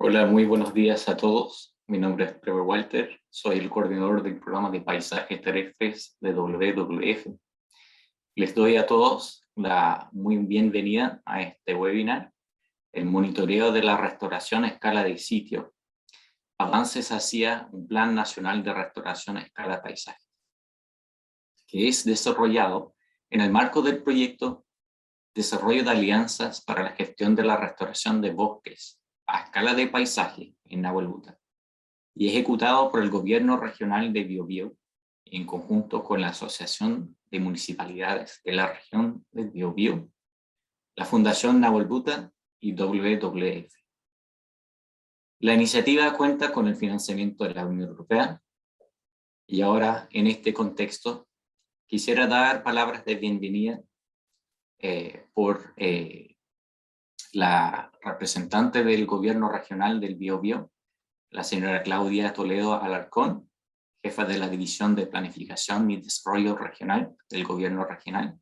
Hola, muy buenos días a todos. Mi nombre es Trevor Walter, soy el coordinador del programa de paisajes terrestres de WWF. Les doy a todos la muy bienvenida a este webinar, el monitoreo de la restauración a escala de sitio, avances hacia un Plan Nacional de Restauración a escala paisaje, que es desarrollado en el marco del proyecto Desarrollo de Alianzas para la Gestión de la Restauración de Bosques a escala de paisaje en Nahuel Buta, y ejecutado por el Gobierno Regional de Biobío en conjunto con la Asociación de Municipalidades de la Región de Biobío, la Fundación Nahuel Buta y WWF. La iniciativa cuenta con el financiamiento de la Unión Europea y ahora, en este contexto, quisiera dar palabras de bienvenida por la representante del Gobierno Regional del Biobío, la señora Claudia Toledo Alarcón, jefa de la División de Planificación y Desarrollo Regional del Gobierno Regional.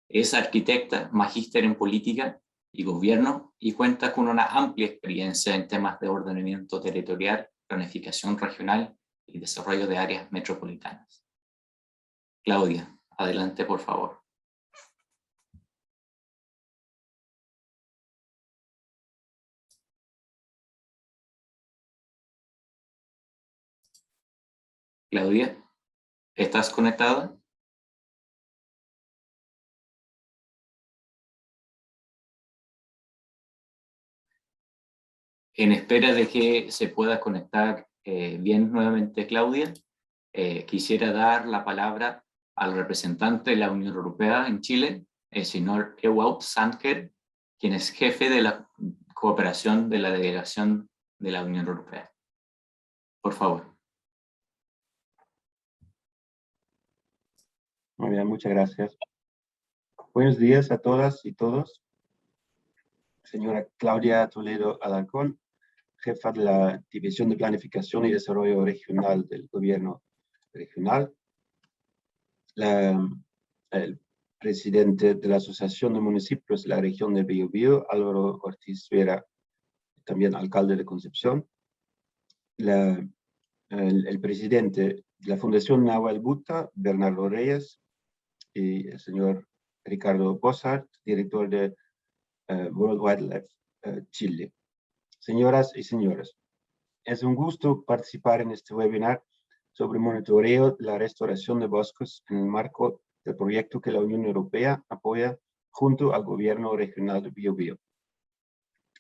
Es arquitecta, magíster en política y gobierno y cuenta con una amplia experiencia en temas de ordenamiento territorial, planificación regional y desarrollo de áreas metropolitanas. Claudia, adelante por favor. Claudia, ¿estás conectada? En espera de que se pueda conectar bien nuevamente Claudia, quisiera dar la palabra al representante de la Unión Europea en Chile, el señor Ewout Sandker, quien es jefe de la cooperación de la delegación de la Unión Europea. Por favor. Muy bien, muchas gracias. Buenos días a todas y todos. Señora Claudia Toledo Alarcón, jefa de la División de Planificación y Desarrollo Regional del Gobierno Regional. El presidente de la Asociación de Municipios de la Región de Biobío, Álvaro Ortiz Vera, también alcalde de Concepción. El presidente de la Fundación Nahuel Buta, Bernardo Reyes, y el señor Ricardo Bossart, director de World Wildlife Chile. Señoras y señores, es un gusto participar en este webinar sobre monitoreo de la restauración de bosques en el marco del proyecto que la Unión Europea apoya junto al Gobierno Regional de Biobío.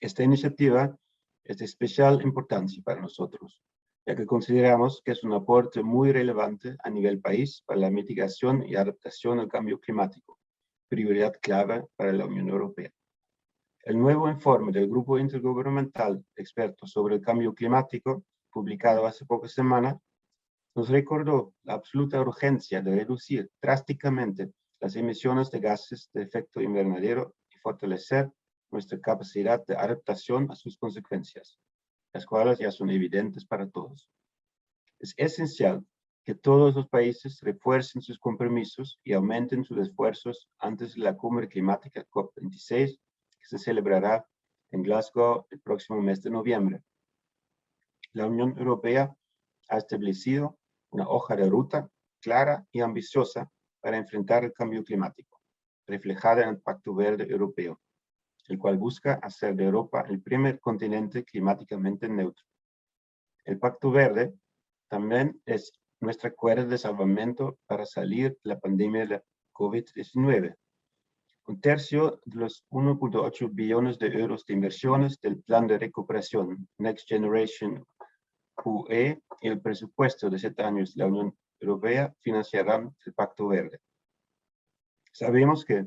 Esta iniciativa es de especial importancia para nosotros, ya que consideramos que es un aporte muy relevante a nivel país para la mitigación y adaptación al cambio climático, prioridad clave para la Unión Europea. El nuevo informe del Grupo Intergubernamental de Expertos sobre el Cambio Climático, publicado hace pocas semanas, nos recordó la absoluta urgencia de reducir drásticamente las emisiones de gases de efecto invernadero y fortalecer nuestra capacidad de adaptación a sus consecuencias, las cuales ya son evidentes para todos. Es esencial que todos los países refuercen sus compromisos y aumenten sus esfuerzos antes de la cumbre climática COP26, que se celebrará en Glasgow el próximo mes de noviembre. La Unión Europea ha establecido una hoja de ruta clara y ambiciosa para enfrentar el cambio climático, reflejada en el Pacto Verde Europeo, el cual busca hacer de Europa el primer continente climáticamente neutro. El Pacto Verde también es nuestra cuerda de salvamento para salir de la pandemia de COVID-19. Un tercio de los 1.8 billones de euros de inversiones del Plan de Recuperación Next Generation UE y el presupuesto de 7 años de la Unión Europea financiarán el Pacto Verde. Sabemos que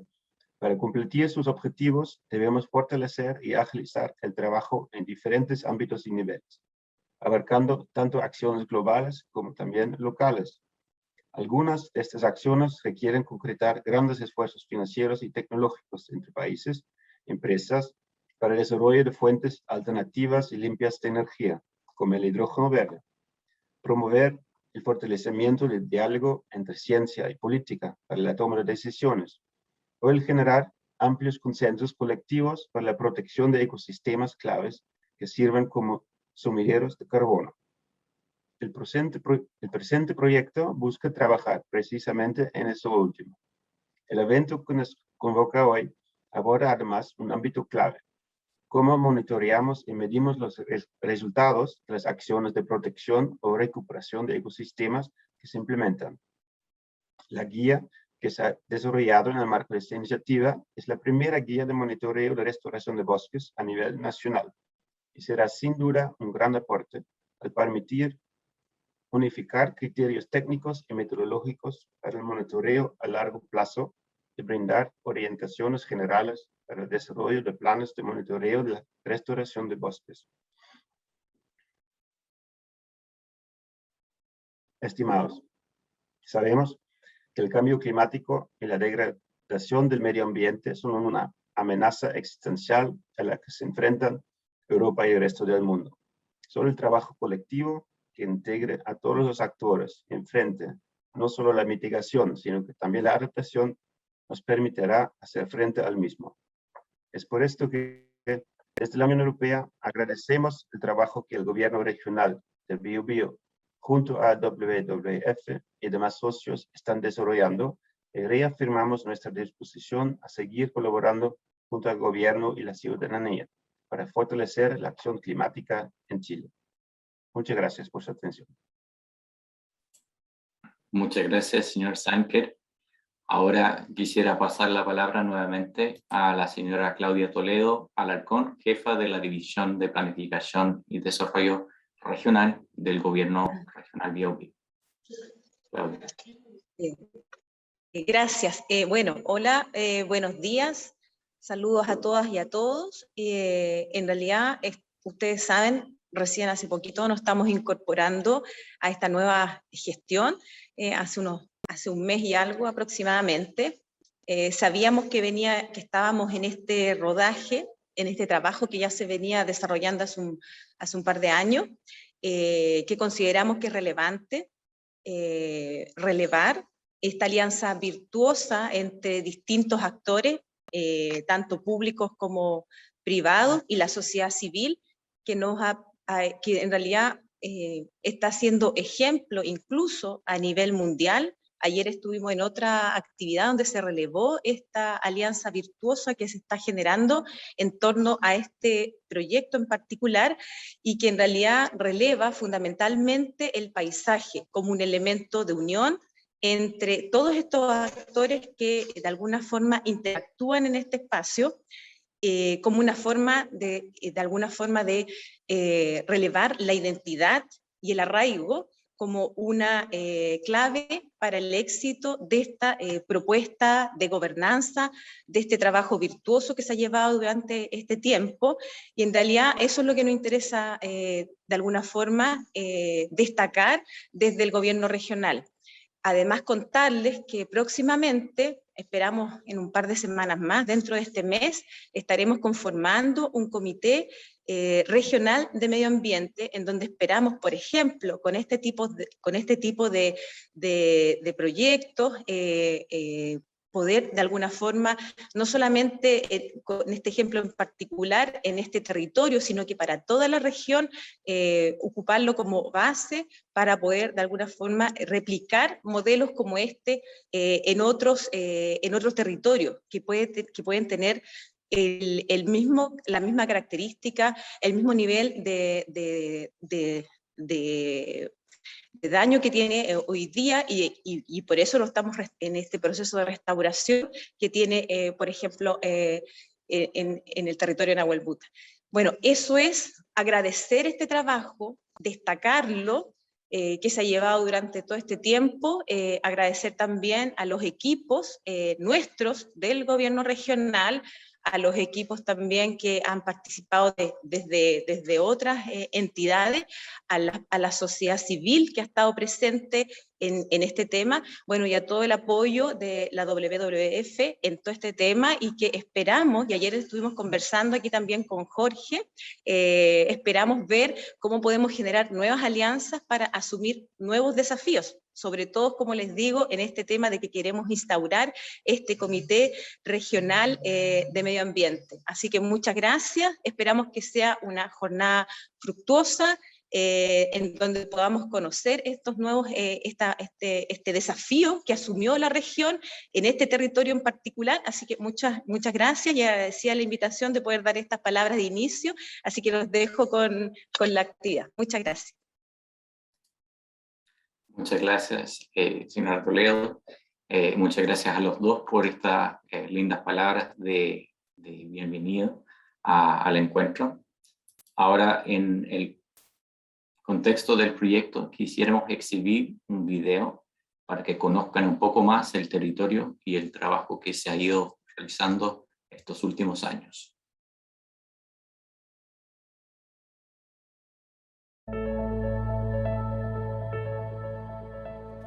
para cumplir sus objetivos debemos fortalecer y agilizar el trabajo en diferentes ámbitos y niveles, abarcando tanto acciones globales como también locales. Algunas de estas acciones requieren concretar grandes esfuerzos financieros y tecnológicos entre países, empresas, para el desarrollo de fuentes alternativas y limpias de energía, como el hidrógeno verde. Promover el fortalecimiento del diálogo entre ciencia y política para la toma de decisiones, o el generar amplios consensos colectivos para la protección de ecosistemas claves que sirven como sumideros de carbono. El presente proyecto busca trabajar precisamente en eso último. El evento que nos convoca hoy aborda además un ámbito clave: cómo monitoreamos y medimos los resultados de las acciones de protección o recuperación de ecosistemas que se implementan. La guía que se ha desarrollado en el marco de esta iniciativa es la primera guía de monitoreo de restauración de bosques a nivel nacional y será sin duda un gran aporte al permitir unificar criterios técnicos y metodológicos para el monitoreo a largo plazo y brindar orientaciones generales para el desarrollo de planes de monitoreo de la restauración de bosques. Estimados, sabemos que el cambio climático y la degradación del medio ambiente son una amenaza existencial a la que se enfrentan Europa y el resto del mundo. Solo el trabajo colectivo que integre a todos los actores y enfrente no solo la mitigación, sino que también la adaptación, nos permitirá hacer frente al mismo. Es por esto que desde la Unión Europea agradecemos el trabajo que el gobierno regional del Biobío junto a WWF y demás socios están desarrollando y reafirmamos nuestra disposición a seguir colaborando junto al gobierno y la ciudadanía para fortalecer la acción climática en Chile. Muchas gracias por su atención. Muchas gracias, señor Sanker. Ahora quisiera pasar la palabra nuevamente a la señora Claudia Toledo Alarcón, jefa de la División de Planificación y Desarrollo Regional del Gobierno Regional Biobío. Claudia. Gracias. Bueno, hola, buenos días. Saludos a todas y a todos. En realidad, ustedes saben, recién hace poquito nos estamos incorporando a esta nueva gestión, hace un mes y algo aproximadamente. Sabíamos que estábamos en este rodaje, en este trabajo que ya se venía desarrollando hace un par de años, que consideramos que es relevante relevar esta alianza virtuosa entre distintos actores, tanto públicos como privados, y la sociedad civil, que en realidad está siendo ejemplo incluso a nivel mundial. Ayer estuvimos en otra actividad donde se relevó esta alianza virtuosa que se está generando en torno a este proyecto en particular, y que en realidad releva fundamentalmente el paisaje como un elemento de unión entre todos estos actores que de alguna forma interactúan en este espacio, como una forma de relevar la identidad y el arraigo como una clave para el éxito de esta propuesta de gobernanza, de este trabajo virtuoso que se ha llevado durante este tiempo. Y en realidad eso es lo que nos interesa de alguna forma destacar desde el gobierno regional. Además, contarles que próximamente, esperamos en un par de semanas más, dentro de este mes, estaremos conformando un comité regional de medio ambiente, en donde esperamos, por ejemplo, con este tipo de proyectos, poder de alguna forma, no solamente con este ejemplo en particular en este territorio, sino que para toda la región, ocuparlo como base para poder de alguna forma replicar modelos como este en otros territorios que pueden tener la misma característica, el mismo nivel de daño que tiene hoy día, y por eso lo estamos en este proceso de restauración que tiene, por ejemplo, en el territorio de Nahuel Buta. Bueno, eso es agradecer este trabajo, destacarlo, que se ha llevado durante todo este tiempo, agradecer también a los equipos nuestros del gobierno regional, a los equipos también que han participado desde otras entidades, a la sociedad civil que ha estado presente en este tema, bueno, y a todo el apoyo de la WWF en todo este tema, y que esperamos, y ayer estuvimos conversando aquí también con Jorge, esperamos ver cómo podemos generar nuevas alianzas para asumir nuevos desafíos, sobre todo, como les digo, en este tema de que queremos instaurar este comité regional de medio ambiente. Así que muchas gracias, esperamos que sea una jornada fructuosa, en donde podamos conocer estos nuevos, este desafío que asumió la región en este territorio en particular. Así que muchas gracias, y agradecía la invitación de poder dar estas palabras de inicio, así que los dejo con la actividad. Muchas gracias. Muchas gracias, señora Toledo. Muchas gracias a los dos por estas lindas palabras de bienvenida al encuentro. Ahora, en el contexto del proyecto, quisiéramos exhibir un video para que conozcan un poco más el territorio y el trabajo que se ha ido realizando estos últimos años.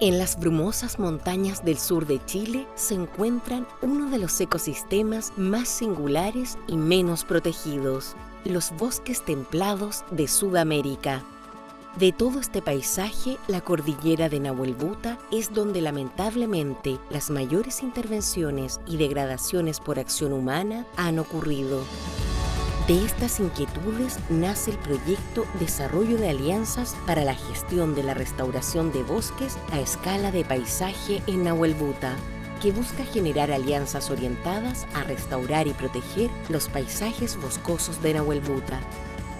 En las brumosas montañas del sur de Chile se encuentran uno de los ecosistemas más singulares y menos protegidos, los bosques templados de Sudamérica. De todo este paisaje, la cordillera de Nahuelbuta es donde lamentablemente las mayores intervenciones y degradaciones por acción humana han ocurrido. De estas inquietudes nace el proyecto Desarrollo de Alianzas para la Gestión de la Restauración de Bosques a Escala de Paisaje en Nahuelbuta, que busca generar alianzas orientadas a restaurar y proteger los paisajes boscosos de Nahuelbuta.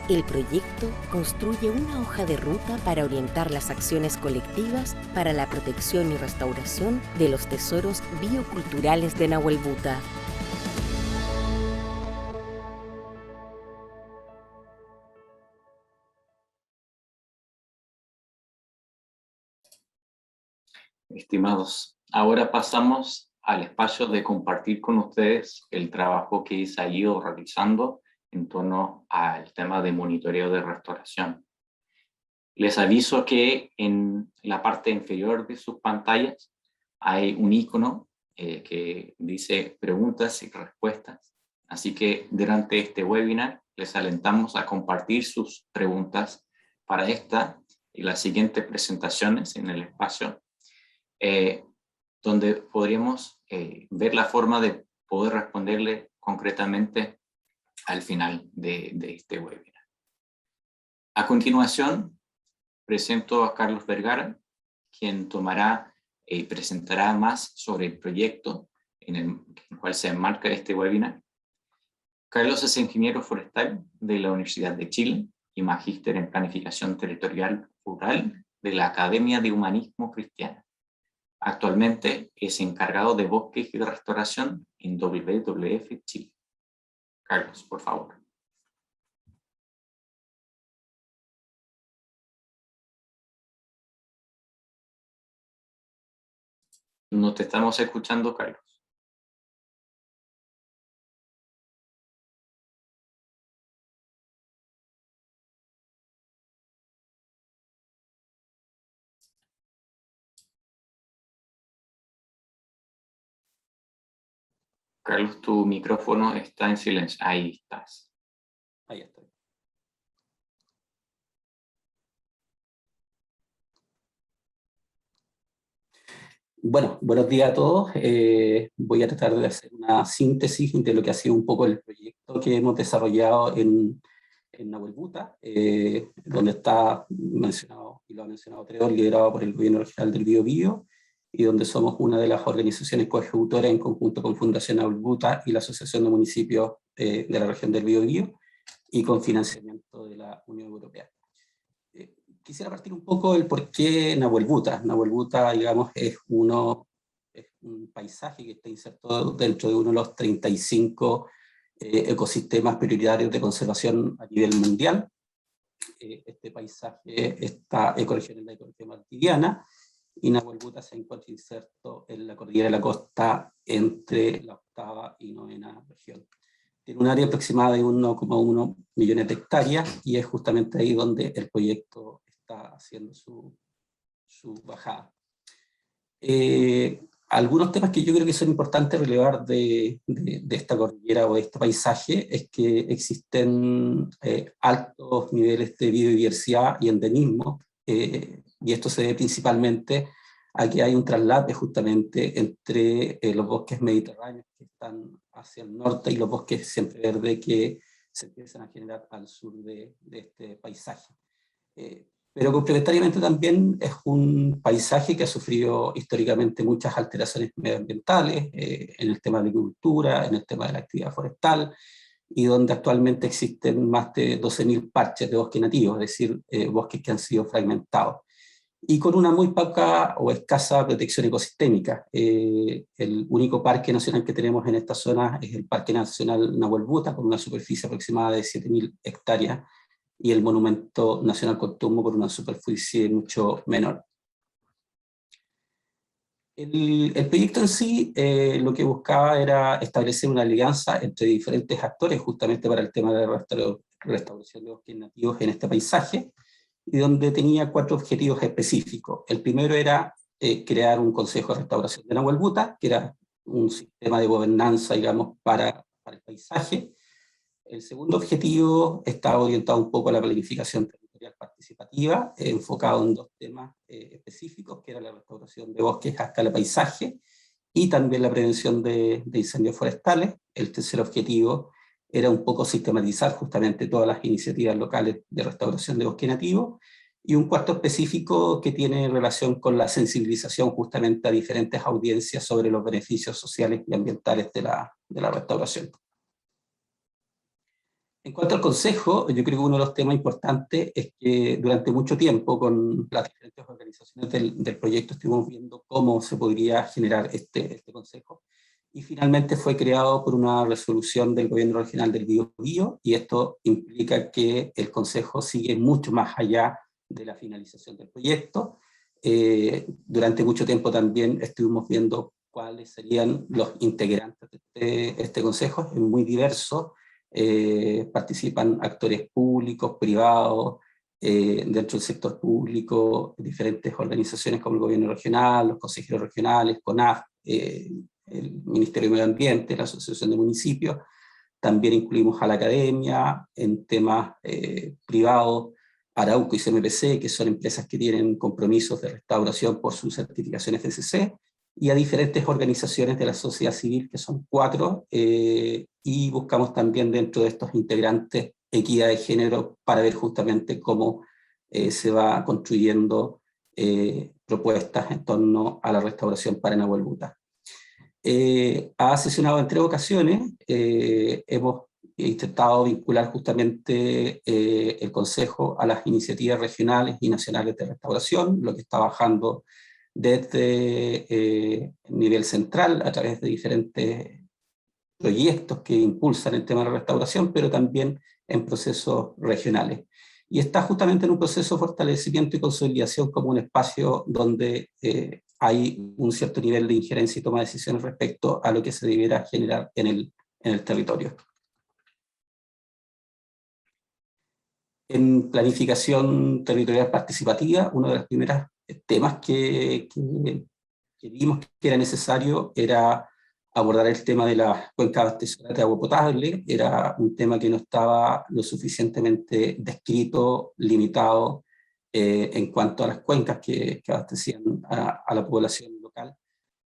El proyecto construye una hoja de ruta para orientar las acciones colectivas para la protección y restauración de los tesoros bioculturales de Nahuelbuta. Estimados, ahora pasamos al espacio de compartir con ustedes el trabajo que se ha ido realizando en torno al tema de monitoreo de restauración. Les aviso que en la parte inferior de sus pantallas hay un icono que dice preguntas y respuestas. Así que durante este webinar les alentamos a compartir sus preguntas para esta y las siguientes presentaciones en el espacio, donde podríamos ver la forma de poder responderle concretamente al final de este webinar. A continuación, presento a Carlos Vergara, quien tomará y presentará más sobre el proyecto en el cual se enmarca este webinar. Carlos es ingeniero forestal de la Universidad de Chile y magíster en planificación territorial rural de la Academia de Humanismo Cristiano. Actualmente es encargado de bosques y de restauración en WWF Chile. Carlos, por favor. No te estamos escuchando, Carlos. Carlos, tu micrófono está en silencio. Ahí estás. Ahí estoy. Bueno, buenos días a todos. Voy a tratar de hacer una síntesis de lo que ha sido un poco el proyecto que hemos desarrollado en Nahuelbuta, donde está mencionado, y lo ha mencionado Trevor, liderado por el Gobierno Regional del Biobío, y donde somos una de las organizaciones coejecutoras en conjunto con Fundación Nahuelbuta y la Asociación de Municipios de la región del Biobío, y con financiamiento de la Unión Europea. Quisiera partir un poco del por qué Nahuelbuta. Nahuelbuta, digamos, es un paisaje que está inserto dentro de uno de los 35 ecosistemas prioritarios de conservación a nivel mundial. Este paisaje, esta ecorregión es la ecorregión valdiviana, y Nahuelbuta se encuentra inserto en la cordillera de la costa entre la 8ª y 9ª región. Tiene un área aproximada de 1,1 millones de hectáreas, y es justamente ahí donde el proyecto está haciendo su bajada. Algunos temas que yo creo que son importantes relevar de esta cordillera o de este paisaje es que existen altos niveles de biodiversidad y endemismo, y esto se debe principalmente a que hay un traslape justamente entre los bosques mediterráneos que están hacia el norte y los bosques siempre verdes que se empiezan a generar al sur de este paisaje. Pero complementariamente también es un paisaje que ha sufrido históricamente muchas alteraciones medioambientales, en el tema de la agricultura, en el tema de la actividad forestal, y donde actualmente existen más de 12.000 parches de bosque nativo, es decir, bosques que han sido fragmentados, y con una muy poca o escasa protección ecosistémica. El único parque nacional que tenemos en esta zona es el Parque Nacional Nahuel Buta, con una superficie aproximada de 7.000 hectáreas, y el Monumento Nacional Cotumbo con una superficie mucho menor. El proyecto en sí lo que buscaba era establecer una alianza entre diferentes actores justamente para el tema de la restauración de bosques nativos en este paisaje, y donde tenía 4 objetivos específicos. El primero era crear un Consejo de Restauración de Nahuel Buta, que era un sistema de gobernanza, digamos, para el paisaje. El segundo objetivo estaba orientado un poco a la planificación territorial participativa, enfocado en 2 temas específicos, que era la restauración de bosques a escala paisaje y también la prevención de incendios forestales. El tercer objetivo era un poco sistematizar justamente todas las iniciativas locales de restauración de bosque nativo, y un cuarto específico que tiene relación con la sensibilización justamente a diferentes audiencias sobre los beneficios sociales y ambientales de la restauración. En cuanto al Consejo, yo creo que uno de los temas importantes es que durante mucho tiempo con las diferentes organizaciones del proyecto estuvimos viendo cómo se podría generar este Consejo, y finalmente fue creado por una resolución del Gobierno Regional del Biobío, y esto implica que el Consejo sigue mucho más allá de la finalización del proyecto. Durante mucho tiempo también estuvimos viendo cuáles serían los integrantes de este Consejo. Es muy diverso. Participan actores públicos, privados, dentro del sector público, diferentes organizaciones como el Gobierno Regional, los consejeros regionales, CONAF, el Ministerio de Medio Ambiente, la Asociación de Municipios. También incluimos a la academia en temas privados, Arauco y CMPC, que son empresas que tienen compromisos de restauración por su certificación FSC, y a diferentes organizaciones de la sociedad civil, que son 4, y buscamos también dentro de estos integrantes equidad de género para ver justamente cómo se va construyendo propuestas en torno a la restauración para Nahuel Buta. Ha sesionado en 3 ocasiones, hemos intentado vincular justamente el Consejo a las iniciativas regionales y nacionales de restauración, lo que está bajando desde nivel central a través de diferentes proyectos que impulsan el tema de la restauración, pero también en procesos regionales. Y está justamente en un proceso de fortalecimiento y consolidación como un espacio donde hay un cierto nivel de injerencia y toma de decisiones respecto a lo que se debiera generar en el territorio. En planificación territorial participativa, uno de los primeros temas que vimos que era necesario era abordar el tema de las cuencas abastecedoras de agua potable. Era un tema que no estaba lo suficientemente descrito, limitado, en cuanto a las cuencas que abastecían a la población local,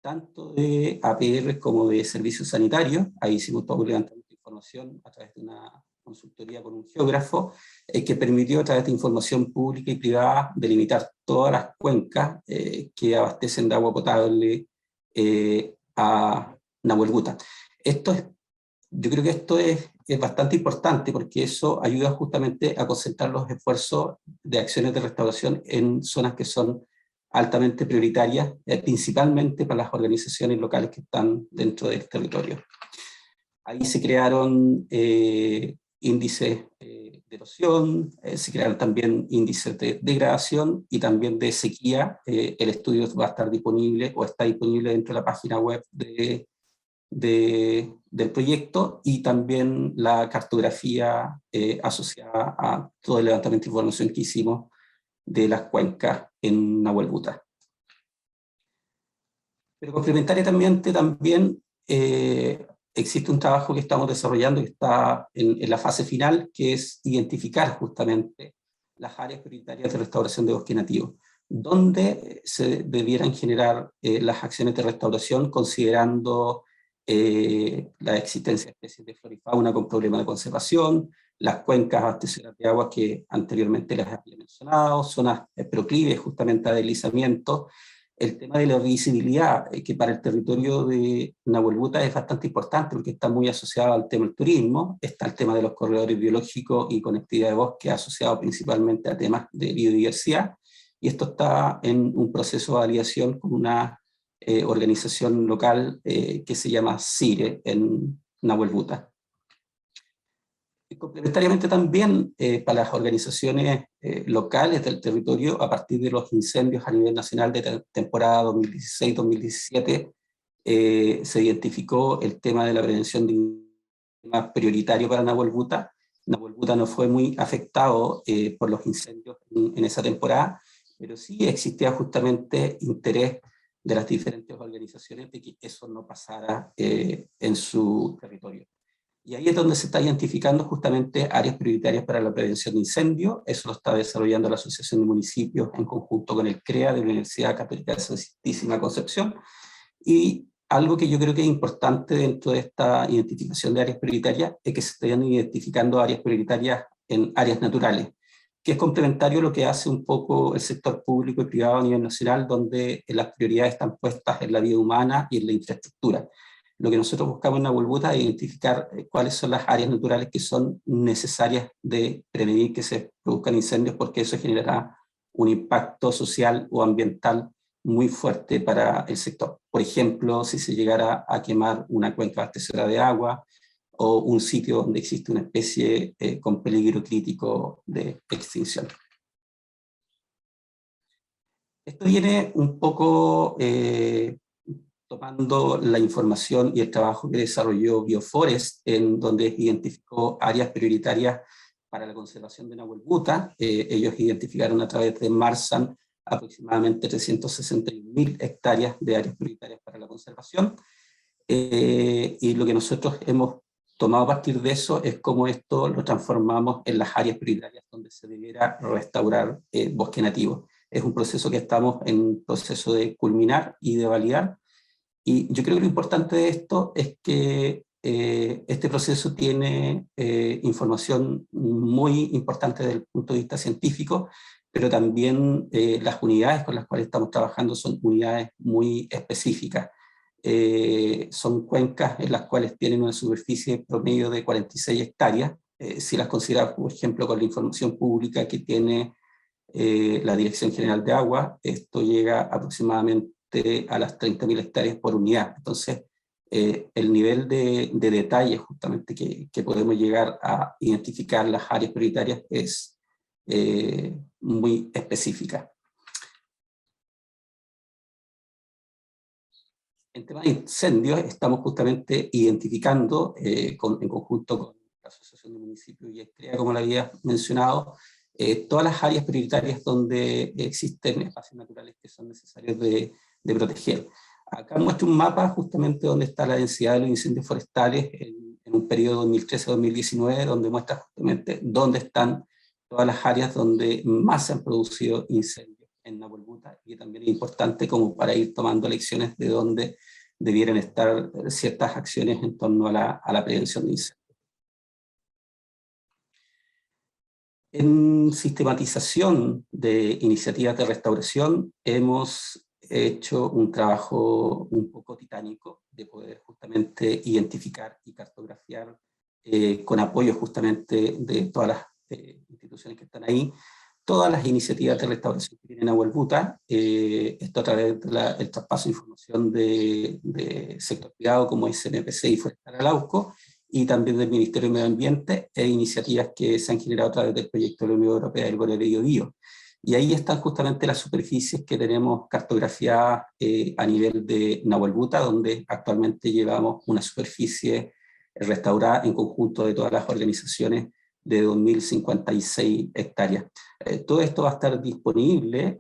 tanto de APR como de servicios sanitarios. Ahí hicimos todo un levantamiento de información a través de una consultoría con un geógrafo, que permitió a través de información pública y privada delimitar todas las cuencas que abastecen de agua potable a Nahuel Buta. Yo creo que esto es bastante importante, porque eso ayuda justamente a concentrar los esfuerzos de acciones de restauración en zonas que son altamente prioritarias, principalmente para las organizaciones locales que están dentro del territorio. Ahí se crearon índices de erosión, se crearon también índices de degradación y también de sequía. El estudio va a estar disponible o está disponible dentro de la página web del proyecto, y también la cartografía asociada a todo el levantamiento de información que hicimos de las cuencas en Nahuel Buta. Pero complementariamente también existe un trabajo que estamos desarrollando que está en la fase final, que es identificar justamente las áreas prioritarias de restauración de bosque nativo, donde se debieran generar las acciones de restauración considerando la existencia de especies de flora y fauna con problemas de conservación, las cuencas abastecedoras de agua que anteriormente les había mencionado, zonas proclives justamente a deslizamiento, el tema de la visibilidad, que para el territorio de Nahuel Buta es bastante importante porque está muy asociado al tema del turismo, está el tema de los corredores biológicos y conectividad de bosque asociado principalmente a temas de biodiversidad, y esto está en un proceso de validación con una organización local que se llama CIRE en Nahuel Buta. Y complementariamente también para las organizaciones locales del territorio, a partir de los incendios a nivel nacional de temporada 2016-2017, se identificó el tema de la prevención de temas prioritario para Nahuel Buta. Nahuel Buta no fue muy afectado por los incendios en esa temporada, pero sí existía justamente interés de las diferentes organizaciones de que eso no pasara en su territorio. Y ahí es donde se está identificando justamente áreas prioritarias para la prevención de incendios. Eso lo está desarrollando la Asociación de Municipios en conjunto con el CREA de la Universidad Católica de Santísima Concepción. Y algo que yo creo que es importante dentro de esta identificación de áreas prioritarias es que se estén identificando áreas prioritarias en áreas naturales, que es complementario a lo que hace un poco el sector público y privado a nivel nacional, donde las prioridades están puestas en la vida humana y en la infraestructura. Lo que nosotros buscamos en Nahuel Buta es identificar cuáles son las áreas naturales que son necesarias de prevenir que se produzcan incendios, porque eso generará un impacto social o ambiental muy fuerte para el sector. Por ejemplo, si se llegara a quemar una cuenca abastecedora de agua o un sitio donde existe una especie con peligro crítico de extinción. Esto viene un poco tomando la información y el trabajo que desarrolló Bioforest, en donde identificó áreas prioritarias para la conservación de Nahuel Buta. Ellos identificaron a través de Marsan aproximadamente 361.000 hectáreas de áreas prioritarias para la conservación. Y lo que nosotros hemos tomado a partir de eso es cómo esto lo transformamos en las áreas prioritarias donde se debiera restaurar bosque nativo. Es un proceso que estamos en proceso de culminar y de validar. Y yo creo que lo importante de esto es que este proceso tiene información muy importante desde el punto de vista científico, pero también las unidades con las cuales estamos trabajando son unidades muy específicas. Son cuencas en las cuales tienen una superficie promedio de 46 hectáreas. Si las consideramos, por ejemplo, con la información pública que tiene la Dirección General de Agua, esto llega aproximadamente a las 30.000 hectáreas por unidad. Entonces, el nivel de detalle justamente que podemos llegar a identificar las áreas prioritarias es muy específica. En tema de incendios, estamos justamente identificando, en conjunto con la Asociación de Municipios y el CREA, como lo había mencionado, todas las áreas prioritarias donde existen espacios naturales que son necesarios de proteger. Acá muestro un mapa justamente donde está la densidad de los incendios forestales en un periodo 2013-2019, donde muestra justamente dónde están todas las áreas donde más se han producido incendios en Nahuel Buta, y también es importante como para ir tomando lecciones de dónde debieran estar ciertas acciones en torno a la prevención de incendios. En sistematización de iniciativas de restauración hemos hecho un trabajo un poco titánico de poder justamente identificar y cartografiar con apoyo justamente de todas las instituciones que están ahí, todas las iniciativas de restauración que tienen Nahuel Buta, esto a través del traspaso de información de sector privado como es CNPC y Forestal Arauco, y también del Ministerio de Medio Ambiente, e iniciativas que se han generado a través del proyecto de la Unión Europea del Gore Biobío. Y ahí están justamente las superficies que tenemos cartografiadas a nivel de Nahuel Buta, donde actualmente llevamos una superficie restaurada en conjunto de todas las organizaciones de 2.056 hectáreas. Todo esto va a estar disponible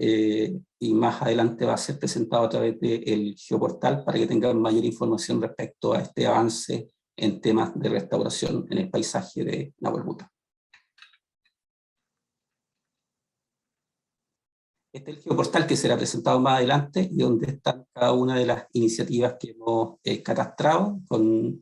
y más adelante va a ser presentado a través del geoportal para que tengan mayor información respecto a este avance en temas de restauración en el paisaje de Nahuel Buta. Este es el geoportal que será presentado más adelante y donde están cada una de las iniciativas que hemos catastrado,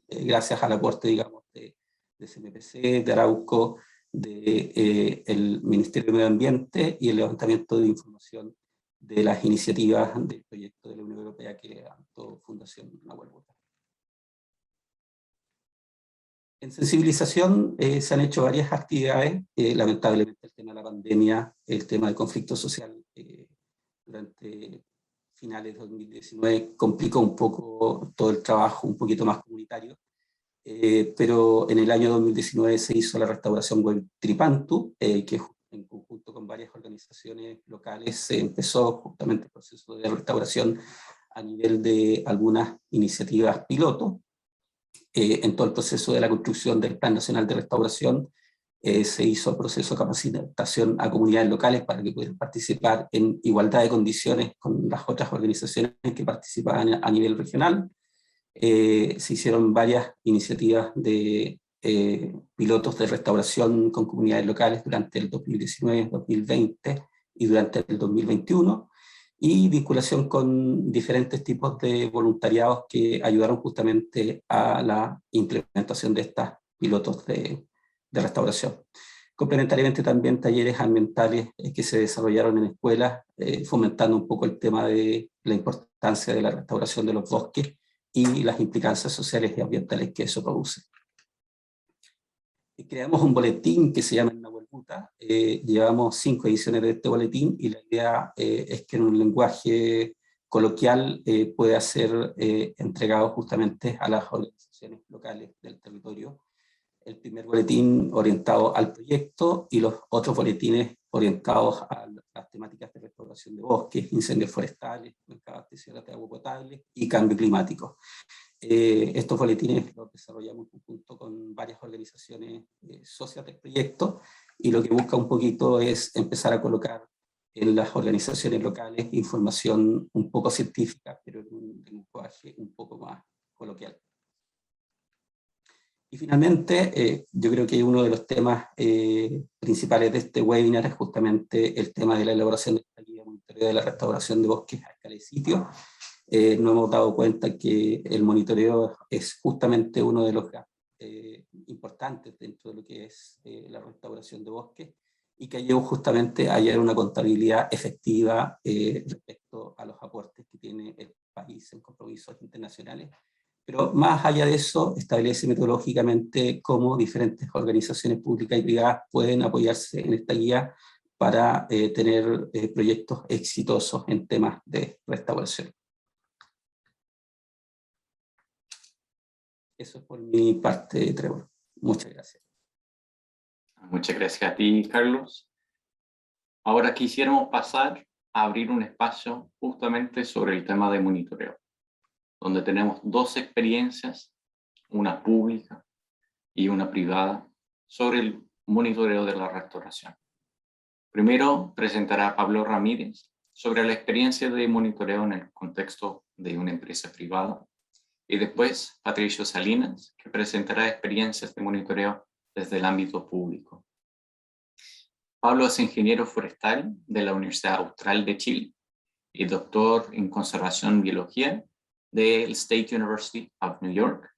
gracias al aporte, digamos, de CMPC, de Arauco, del Ministerio de Medio Ambiente y el levantamiento de información de las iniciativas del proyecto de la Unión Europea que levantó Fundación Nahuel Buta. En sensibilización se han hecho varias actividades, lamentablemente el tema de la pandemia, el tema del conflicto social durante finales de 2019 complicó un poco todo el trabajo, un poquito más comunitario, pero en el año 2019 se hizo la restauración Huaytripantu, que en conjunto con varias organizaciones locales se empezó justamente el proceso de restauración a nivel de algunas iniciativas piloto. En todo el proceso de la construcción del Plan Nacional de Restauración se hizo el proceso de capacitación a comunidades locales para que pudieran participar en igualdad de condiciones con las otras organizaciones que participaban a nivel regional. Se hicieron varias iniciativas de pilotos de restauración con comunidades locales durante el 2019, 2020 y durante el 2021. Y vinculación con diferentes tipos de voluntariados que ayudaron justamente a la implementación de estos pilotos de restauración. Complementariamente también talleres ambientales que se desarrollaron en escuelas, fomentando un poco el tema de la importancia de la restauración de los bosques y las implicancias sociales y ambientales que eso produce. Creamos un boletín que se llama Nahuel Buta. Llevamos 5 ediciones de este boletín y la idea es que en un lenguaje coloquial pueda ser entregado justamente a las organizaciones locales del territorio. El primer boletín orientado al proyecto y los otros boletines orientados a las temáticas de restauración de bosques, incendios forestales, abastecimiento de agua potable y cambio climático. Estos boletines los desarrollamos junto con varias organizaciones socias del proyecto y lo que busca un poquito es empezar a colocar en las organizaciones locales información un poco científica, pero en un lenguaje un poco más coloquial. Y finalmente, yo creo que uno de los temas principales de este webinar es justamente el tema de la elaboración de la guía de monitoreo de la restauración de bosques a escala de sitio. Nos hemos dado cuenta que el monitoreo es justamente uno de los importantes dentro de lo que es la restauración de bosques y que ayuda justamente a hallar una contabilidad efectiva respecto a los aportes que tiene el país en compromisos internacionales. Pero más allá de eso, establece metodológicamente cómo diferentes organizaciones públicas y privadas pueden apoyarse en esta guía para tener proyectos exitosos en temas de restauración. Eso es por mi parte, Trevor. Muchas gracias. Muchas gracias a ti, Carlos. Ahora quisiéramos pasar a abrir un espacio justamente sobre el tema de monitoreo, donde tenemos 2 experiencias, una pública y una privada, sobre el monitoreo de la restauración. Primero presentará Pablo Ramírez sobre la experiencia de monitoreo en el contexto de una empresa privada, y después Patricio Salinas, que presentará experiencias de monitoreo desde el ámbito público. Pablo es ingeniero forestal de la Universidad Austral de Chile y doctor en conservación biología del State University of New York,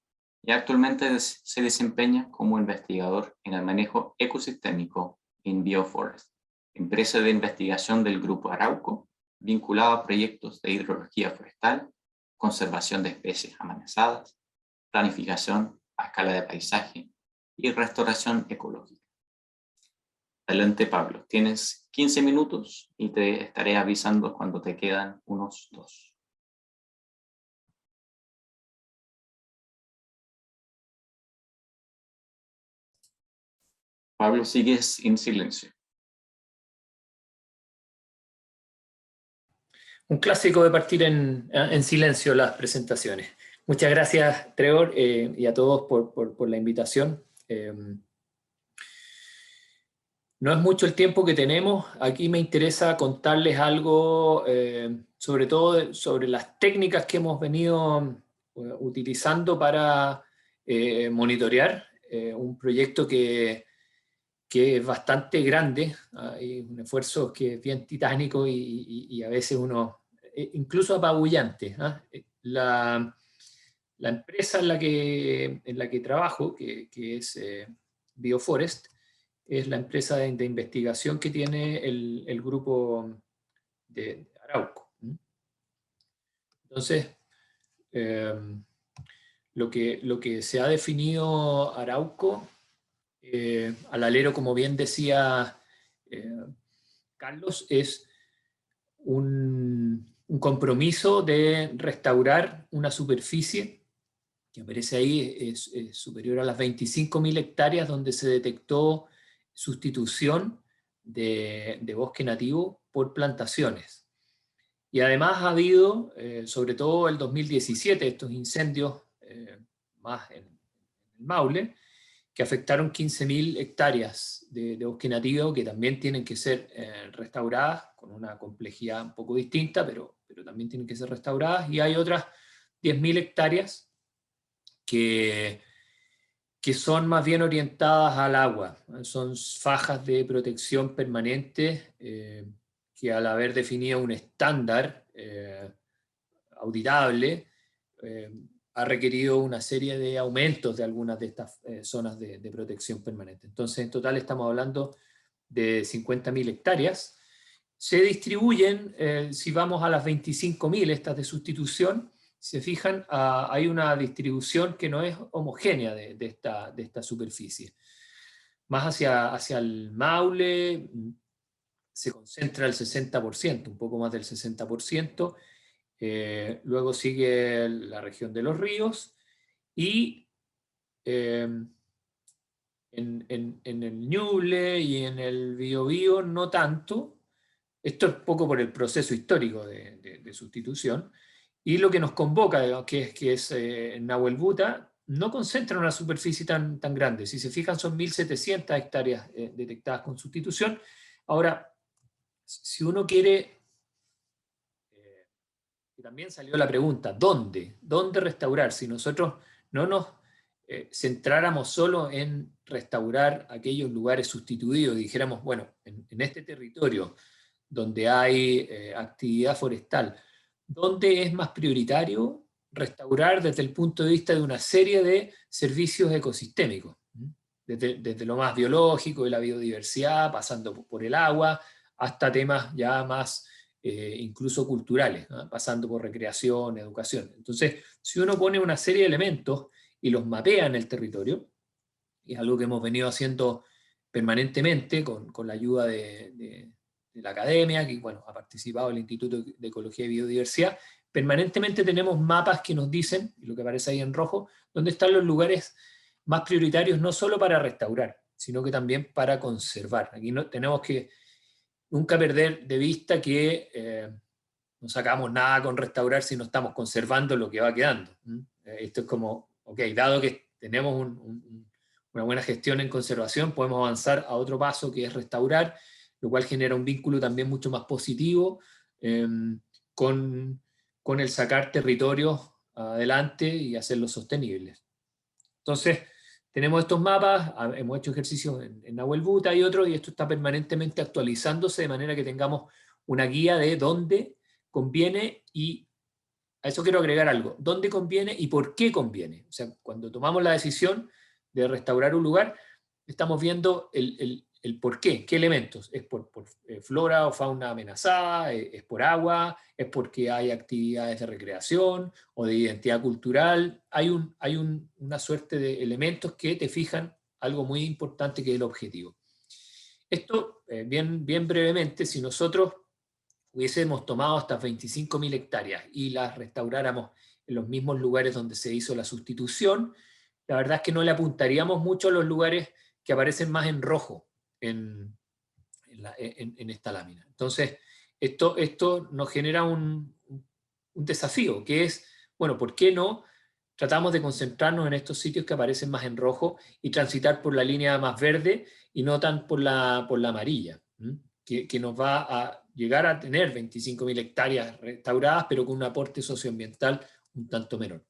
y actualmente se desempeña como investigador en el manejo ecosistémico en Bioforest, empresa de investigación del Grupo Arauco, vinculada a proyectos de hidrología forestal, conservación de especies amenazadas, planificación a escala de paisaje y restauración ecológica. Adelante, Pablo. Tienes 15 minutos y te estaré avisando cuando te quedan unos 2. Pablo, sigues en silencio. Un clásico de partir en silencio las presentaciones. Muchas gracias, Trevor, y a todos por la invitación. No es mucho el tiempo que tenemos. Aquí me interesa contarles algo, sobre todo sobre las técnicas que hemos venido utilizando para monitorear un proyecto que es bastante grande. Hay un esfuerzo que es bien titánico y a veces incluso apabullante. La empresa en la que trabajo, que es Bioforest, es la empresa de investigación que tiene el grupo de Arauco. Entonces, lo que se ha definido Arauco, al alero, como bien decía Carlos, es un compromiso de restaurar una superficie que aparece ahí, es superior a las 25.000 hectáreas, donde se detectó sustitución de bosque nativo por plantaciones. Y además ha habido, sobre todo el 2017, estos incendios más en el Maule, que afectaron 15.000 hectáreas de bosque nativo, que también tienen que ser restauradas, con una complejidad un poco distinta, pero también tienen que ser restauradas. Y hay otras 10.000 hectáreas que son más bien orientadas al agua. Son fajas de protección permanente que, al haber definido un estándar auditable, ha requerido una serie de aumentos de algunas de estas zonas de protección permanente. Entonces, en total estamos hablando de 50.000 hectáreas. Se distribuyen, si vamos a las 25.000 estas de sustitución, se fijan, hay una distribución que no es homogénea de esta superficie. Más hacia el Maule se concentra el 60%, un poco más del 60%. Luego sigue la región de los ríos y en el Ñuble y en el Biobío no tanto. Esto es poco por el proceso histórico de sustitución. Y lo que nos convoca, digamos, que es Nahuel Buta, no concentra una superficie tan grande. Si se fijan, son 1.700 hectáreas detectadas con sustitución. Ahora, si uno quiere, también salió la pregunta, ¿dónde? ¿Dónde restaurar? Si nosotros no nos centráramos solo en restaurar aquellos lugares sustituidos y dijéramos, bueno, en este territorio donde hay actividad forestal, ¿dónde es más prioritario restaurar desde el punto de vista de una serie de servicios ecosistémicos? Desde lo más biológico, de la biodiversidad, pasando por el agua, hasta temas ya más incluso culturales, ¿no? Pasando por recreación, educación. Entonces, si uno pone una serie de elementos y los mapea en el territorio, y es algo que hemos venido haciendo permanentemente con la ayuda de la academia, que bueno, ha participado el Instituto de Ecología y Biodiversidad, permanentemente tenemos mapas que nos dicen, y lo que aparece ahí en rojo, dónde están los lugares más prioritarios, no solo para restaurar, sino que también para conservar. Aquí no, tenemos que nunca perder de vista que no sacamos nada con restaurar si no estamos conservando lo que va quedando. Esto es como, ok, dado que tenemos una buena gestión en conservación, podemos avanzar a otro paso que es restaurar, lo cual genera un vínculo también mucho más positivo con el sacar territorios adelante y hacerlos sostenibles. Entonces, tenemos estos mapas, hemos hecho ejercicios en Nahuel Buta y otros, y esto está permanentemente actualizándose de manera que tengamos una guía de dónde conviene, y a eso quiero agregar algo, dónde conviene y por qué conviene. O sea, cuando tomamos la decisión de restaurar un lugar, estamos viendo el por qué elementos. ¿Es por flora o fauna amenazada? ¿Es por agua? ¿Es porque hay actividades de recreación o de identidad cultural? Hay una suerte de elementos que te fijan algo muy importante, que es el objetivo. Esto, bien brevemente, si nosotros hubiésemos tomado estas 25.000 hectáreas y las restauráramos en los mismos lugares donde se hizo la sustitución, la verdad es que no le apuntaríamos mucho a los lugares que aparecen más en rojo en esta lámina. Entonces, esto nos genera un desafío, que es, bueno, ¿por qué no tratamos de concentrarnos en estos sitios que aparecen más en rojo y transitar por la línea más verde y no tan por la amarilla, que nos va a llegar a tener 25.000 hectáreas restauradas, pero con un aporte socioambiental un tanto menor.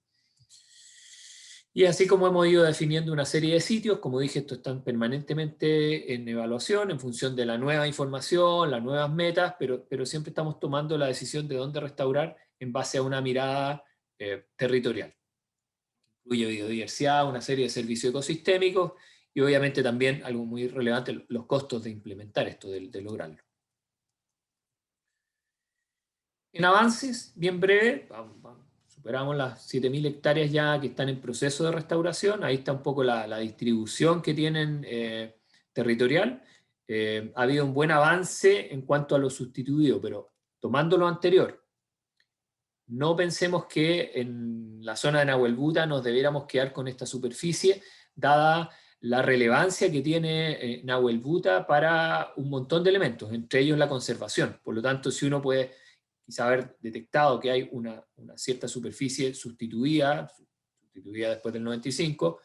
Y así como hemos ido definiendo una serie de sitios, como dije, estos están permanentemente en evaluación en función de la nueva información, las nuevas metas, pero siempre estamos tomando la decisión de dónde restaurar en base a una mirada territorial. Incluye biodiversidad, una serie de servicios ecosistémicos y obviamente también algo muy relevante, los costos de implementar esto, de lograrlo. En avances, bien breve, superamos las 7.000 hectáreas ya que están en proceso de restauración. Ahí está un poco la distribución que tienen territorial. Ha habido un buen avance en cuanto a lo sustituido, pero tomando lo anterior, no pensemos que en la zona de Nahuelbuta nos debiéramos quedar con esta superficie, dada la relevancia que tiene Nahuelbuta para un montón de elementos, entre ellos la conservación. Por lo tanto, si uno puede quizá haber detectado que hay una cierta superficie sustituida después del 95,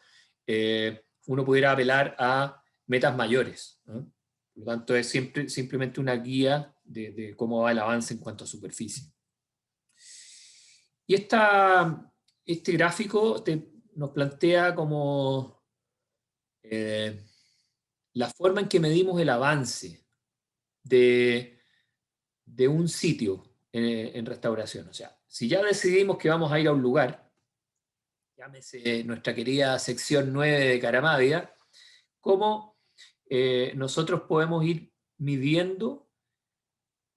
uno pudiera apelar a metas mayores, ¿no? Por lo tanto, es simplemente una guía de cómo va el avance en cuanto a superficie. Y este gráfico nos plantea como la forma en que medimos el avance de un sitio en restauración. O sea, si ya decidimos que vamos a ir a un lugar, llámese nuestra querida sección 9 de Caramavia, cómo nosotros podemos ir midiendo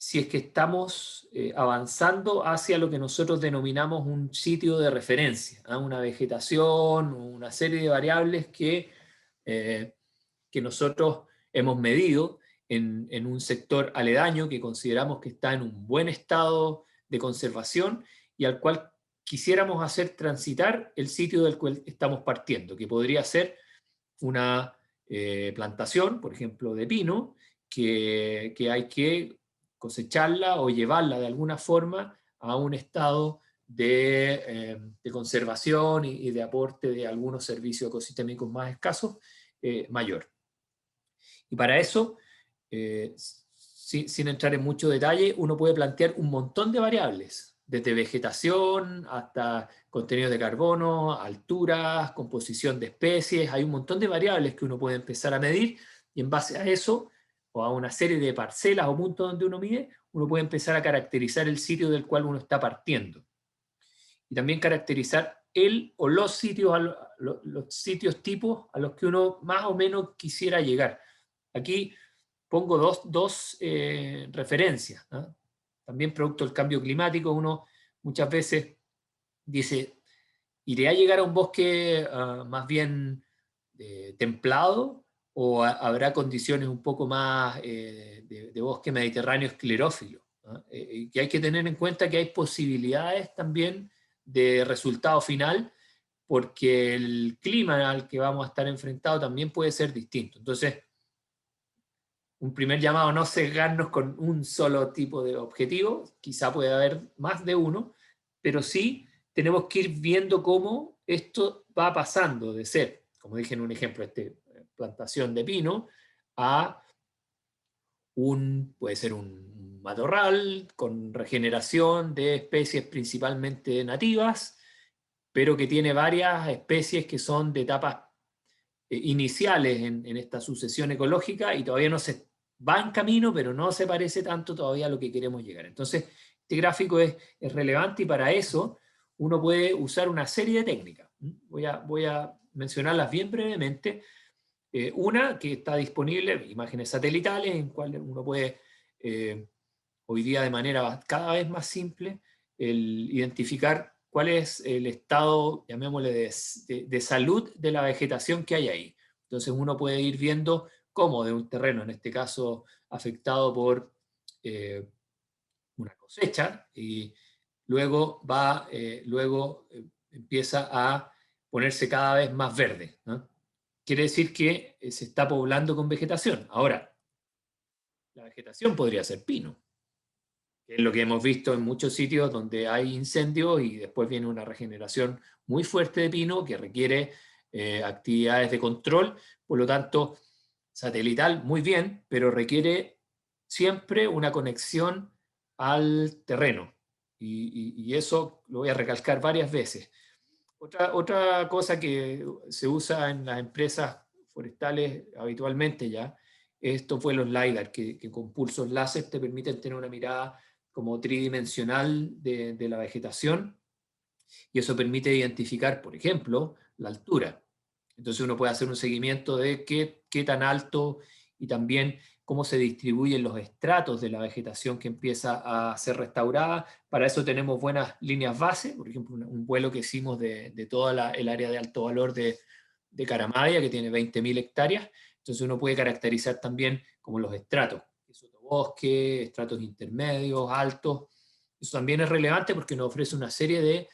si es que estamos avanzando hacia lo que nosotros denominamos un sitio de referencia, ¿eh? Una vegetación, una serie de variables que nosotros hemos medido en un sector aledaño que consideramos que está en un buen estado de conservación y al cual quisiéramos hacer transitar el sitio del cual estamos partiendo, que podría ser una plantación, por ejemplo, de pino, que hay que cosecharla o llevarla de alguna forma a un estado de conservación y de aporte de algunos servicios ecosistémicos más escasos mayor. Y para eso, sin entrar en mucho detalle, uno puede plantear un montón de variables, desde vegetación hasta contenido de carbono, alturas, composición de especies. Hay un montón de variables que uno puede empezar a medir y en base a eso, o a una serie de parcelas o puntos donde uno mide, uno puede empezar a caracterizar el sitio del cual uno está partiendo. Y también caracterizar el o los sitios tipos a los que uno más o menos quisiera llegar. Aquí pongo dos referencias, ¿no? También producto del cambio climático, uno muchas veces dice, ¿iré a llegar a un bosque más bien templado o habrá condiciones un poco más de bosque mediterráneo esclerófilo, ¿no? Que hay que tener en cuenta que hay posibilidades también de resultado final porque el clima al que vamos a estar enfrentados también puede ser distinto. Entonces, un primer llamado, no cegarnos con un solo tipo de objetivo, quizá puede haber más de uno, pero sí tenemos que ir viendo cómo esto va pasando de ser, como dije en un ejemplo, plantación de pino, a puede ser un matorral con regeneración de especies principalmente nativas, pero que tiene varias especies que son de etapas iniciales en esta sucesión ecológica y todavía no se va en camino, pero no se parece tanto todavía a lo que queremos llegar. Entonces, este gráfico es relevante y para eso uno puede usar una serie de técnicas. Voy a mencionarlas bien brevemente. Una que está disponible, imágenes satelitales, en cual uno puede, hoy día de manera cada vez más simple, identificar cuál es el estado, llamémosle, de salud de la vegetación que hay ahí. Entonces uno puede ir viendo cómo de un terreno, en este caso afectado por una cosecha, y luego empieza a ponerse cada vez más verde, ¿no? Quiere decir que se está poblando con vegetación. Ahora, la vegetación podría ser pino, Es lo que hemos visto en muchos sitios donde hay incendios y después viene una regeneración muy fuerte de pino que requiere actividades de control, por lo tanto, satelital muy bien, pero requiere siempre una conexión al terreno. Y eso lo voy a recalcar varias veces. Otra cosa que se usa en las empresas forestales habitualmente ya, esto fue los LiDAR, que con pulsos láser te permiten tener una mirada como tridimensional de la vegetación, y eso permite identificar, por ejemplo, la altura. Entonces uno puede hacer un seguimiento de qué tan alto y también cómo se distribuyen los estratos de la vegetación que empieza a ser restaurada. Para eso tenemos buenas líneas base, por ejemplo, un vuelo que hicimos de toda el área de alto valor de Caramaya, que tiene 20.000 hectáreas. Entonces uno puede caracterizar también como los estratos, sotobosque, estratos intermedios, altos. Eso también es relevante porque nos ofrece una serie de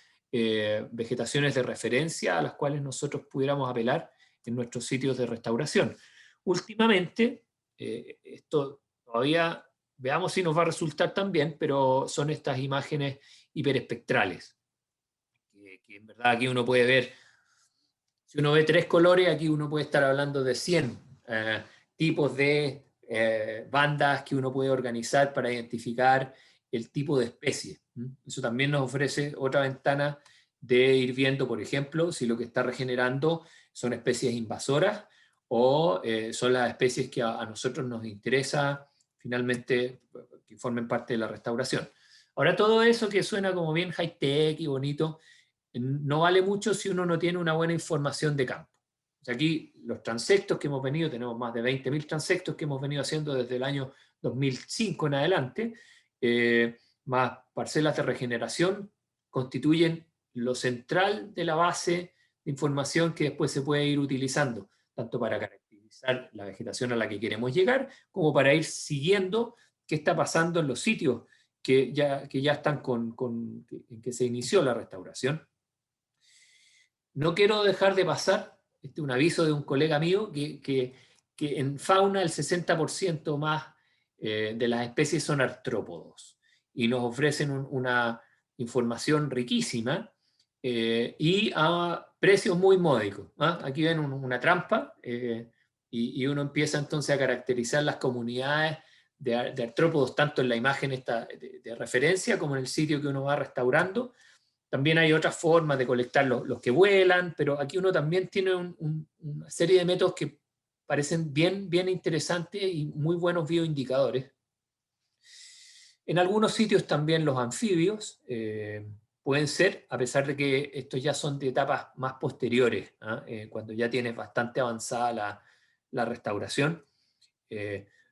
vegetaciones de referencia a las cuales nosotros pudiéramos apelar en nuestros sitios de restauración. Últimamente, esto todavía veamos si nos va a resultar también, pero son estas imágenes hiperespectrales, que en verdad aquí uno puede ver, si uno ve 3 colores, aquí uno puede estar hablando de 100 tipos de bandas que uno puede organizar para identificar el tipo de especie. Eso también nos ofrece otra ventana de ir viendo, por ejemplo, si lo que está regenerando son especies invasoras o son las especies que a nosotros nos interesa finalmente que formen parte de la restauración. Ahora, todo eso que suena como bien high-tech y bonito, no vale mucho si uno no tiene una buena información de campo. O sea, aquí los transectos que hemos venido, tenemos más de 20.000 transectos que hemos venido haciendo desde el año 2005 en adelante, más parcelas de regeneración, constituyen lo central de la base de información que después se puede ir utilizando, tanto para caracterizar la vegetación a la que queremos llegar, como para ir siguiendo qué está pasando en los sitios que ya están en que se inició la restauración. No quiero dejar de pasar un aviso de un colega mío que en fauna el 60% más de las especies son artrópodos y nos ofrecen una información riquísima y a precios muy módicos. Aquí ven una trampa y uno empieza entonces a caracterizar las comunidades de artrópodos tanto en la imagen esta de referencia como en el sitio que uno va restaurando. También hay otras formas de colectar los que vuelan, pero aquí uno también tiene una serie de métodos que parecen bien interesantes y muy buenos bioindicadores. En algunos sitios también los anfibios pueden ser, a pesar de que estos ya son de etapas más posteriores, cuando ya tienes bastante avanzada la restauración.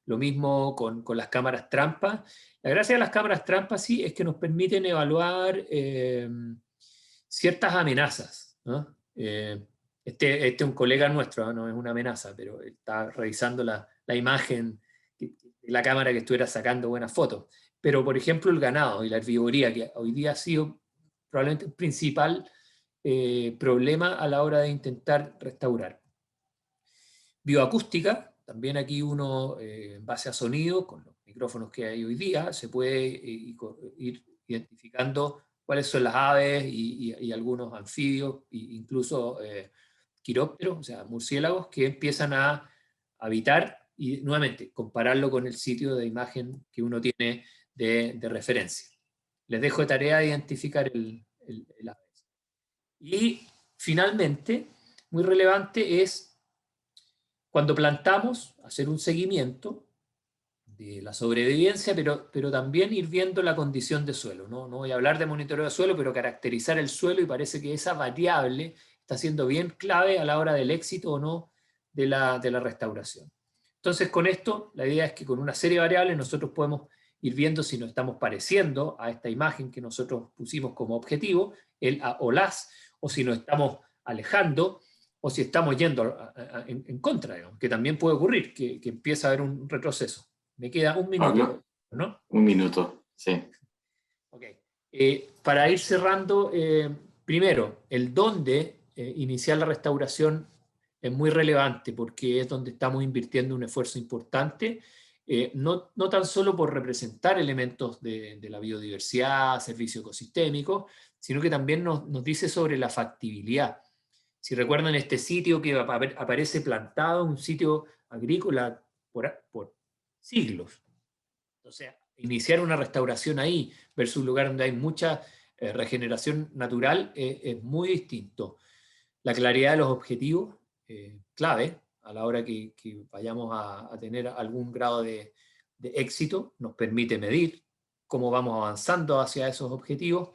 Lo mismo con las cámaras trampa. La gracia de las cámaras trampa sí es que nos permiten evaluar ciertas amenazas, ¿no? Este es un colega nuestro, no es una amenaza, pero está revisando la imagen de la cámara que estuviera sacando buenas fotos. Pero, por ejemplo, el ganado y la herbivoría, que hoy día ha sido probablemente el principal problema a la hora de intentar restaurar. Bioacústica, también aquí uno, en base a sonido, con los micrófonos que hay hoy día, se puede ir identificando cuáles son las aves y algunos anfibios, e incluso quirópteros, o sea, murciélagos, que empiezan a habitar y nuevamente compararlo con el sitio de imagen que uno tiene de referencia. Les dejo de tarea de identificar el ave. Y finalmente, muy relevante es cuando plantamos, hacer un seguimiento de la sobrevivencia, pero también ir viendo la condición de suelo. No voy a hablar de monitoreo de suelo, pero caracterizar el suelo, y parece que esa variable está siendo bien clave a la hora del éxito o no de la restauración. Entonces, con esto, la idea es que con una serie de variables nosotros podemos ir viendo si nos estamos pareciendo a esta imagen que nosotros pusimos como objetivo, el A o las, o si nos estamos alejando, o si estamos yendo en contra, digamos, que también puede ocurrir, que empieza a haber un retroceso. Me queda un minuto, Pablo, ¿no? Un minuto, sí. Ok. Para ir cerrando, primero, el dónde iniciar la restauración es muy relevante porque es donde estamos invirtiendo un esfuerzo importante. no tan solo por representar elementos de la biodiversidad, servicios ecosistémicos, sino que también nos dice sobre la factibilidad. Si recuerdan este sitio que aparece plantado, un sitio agrícola por siglos. Entonces, iniciar una restauración ahí versus un lugar donde hay mucha regeneración natural es muy distinto. La claridad de los objetivos, clave, a la hora que vayamos a tener algún grado de éxito, nos permite medir cómo vamos avanzando hacia esos objetivos,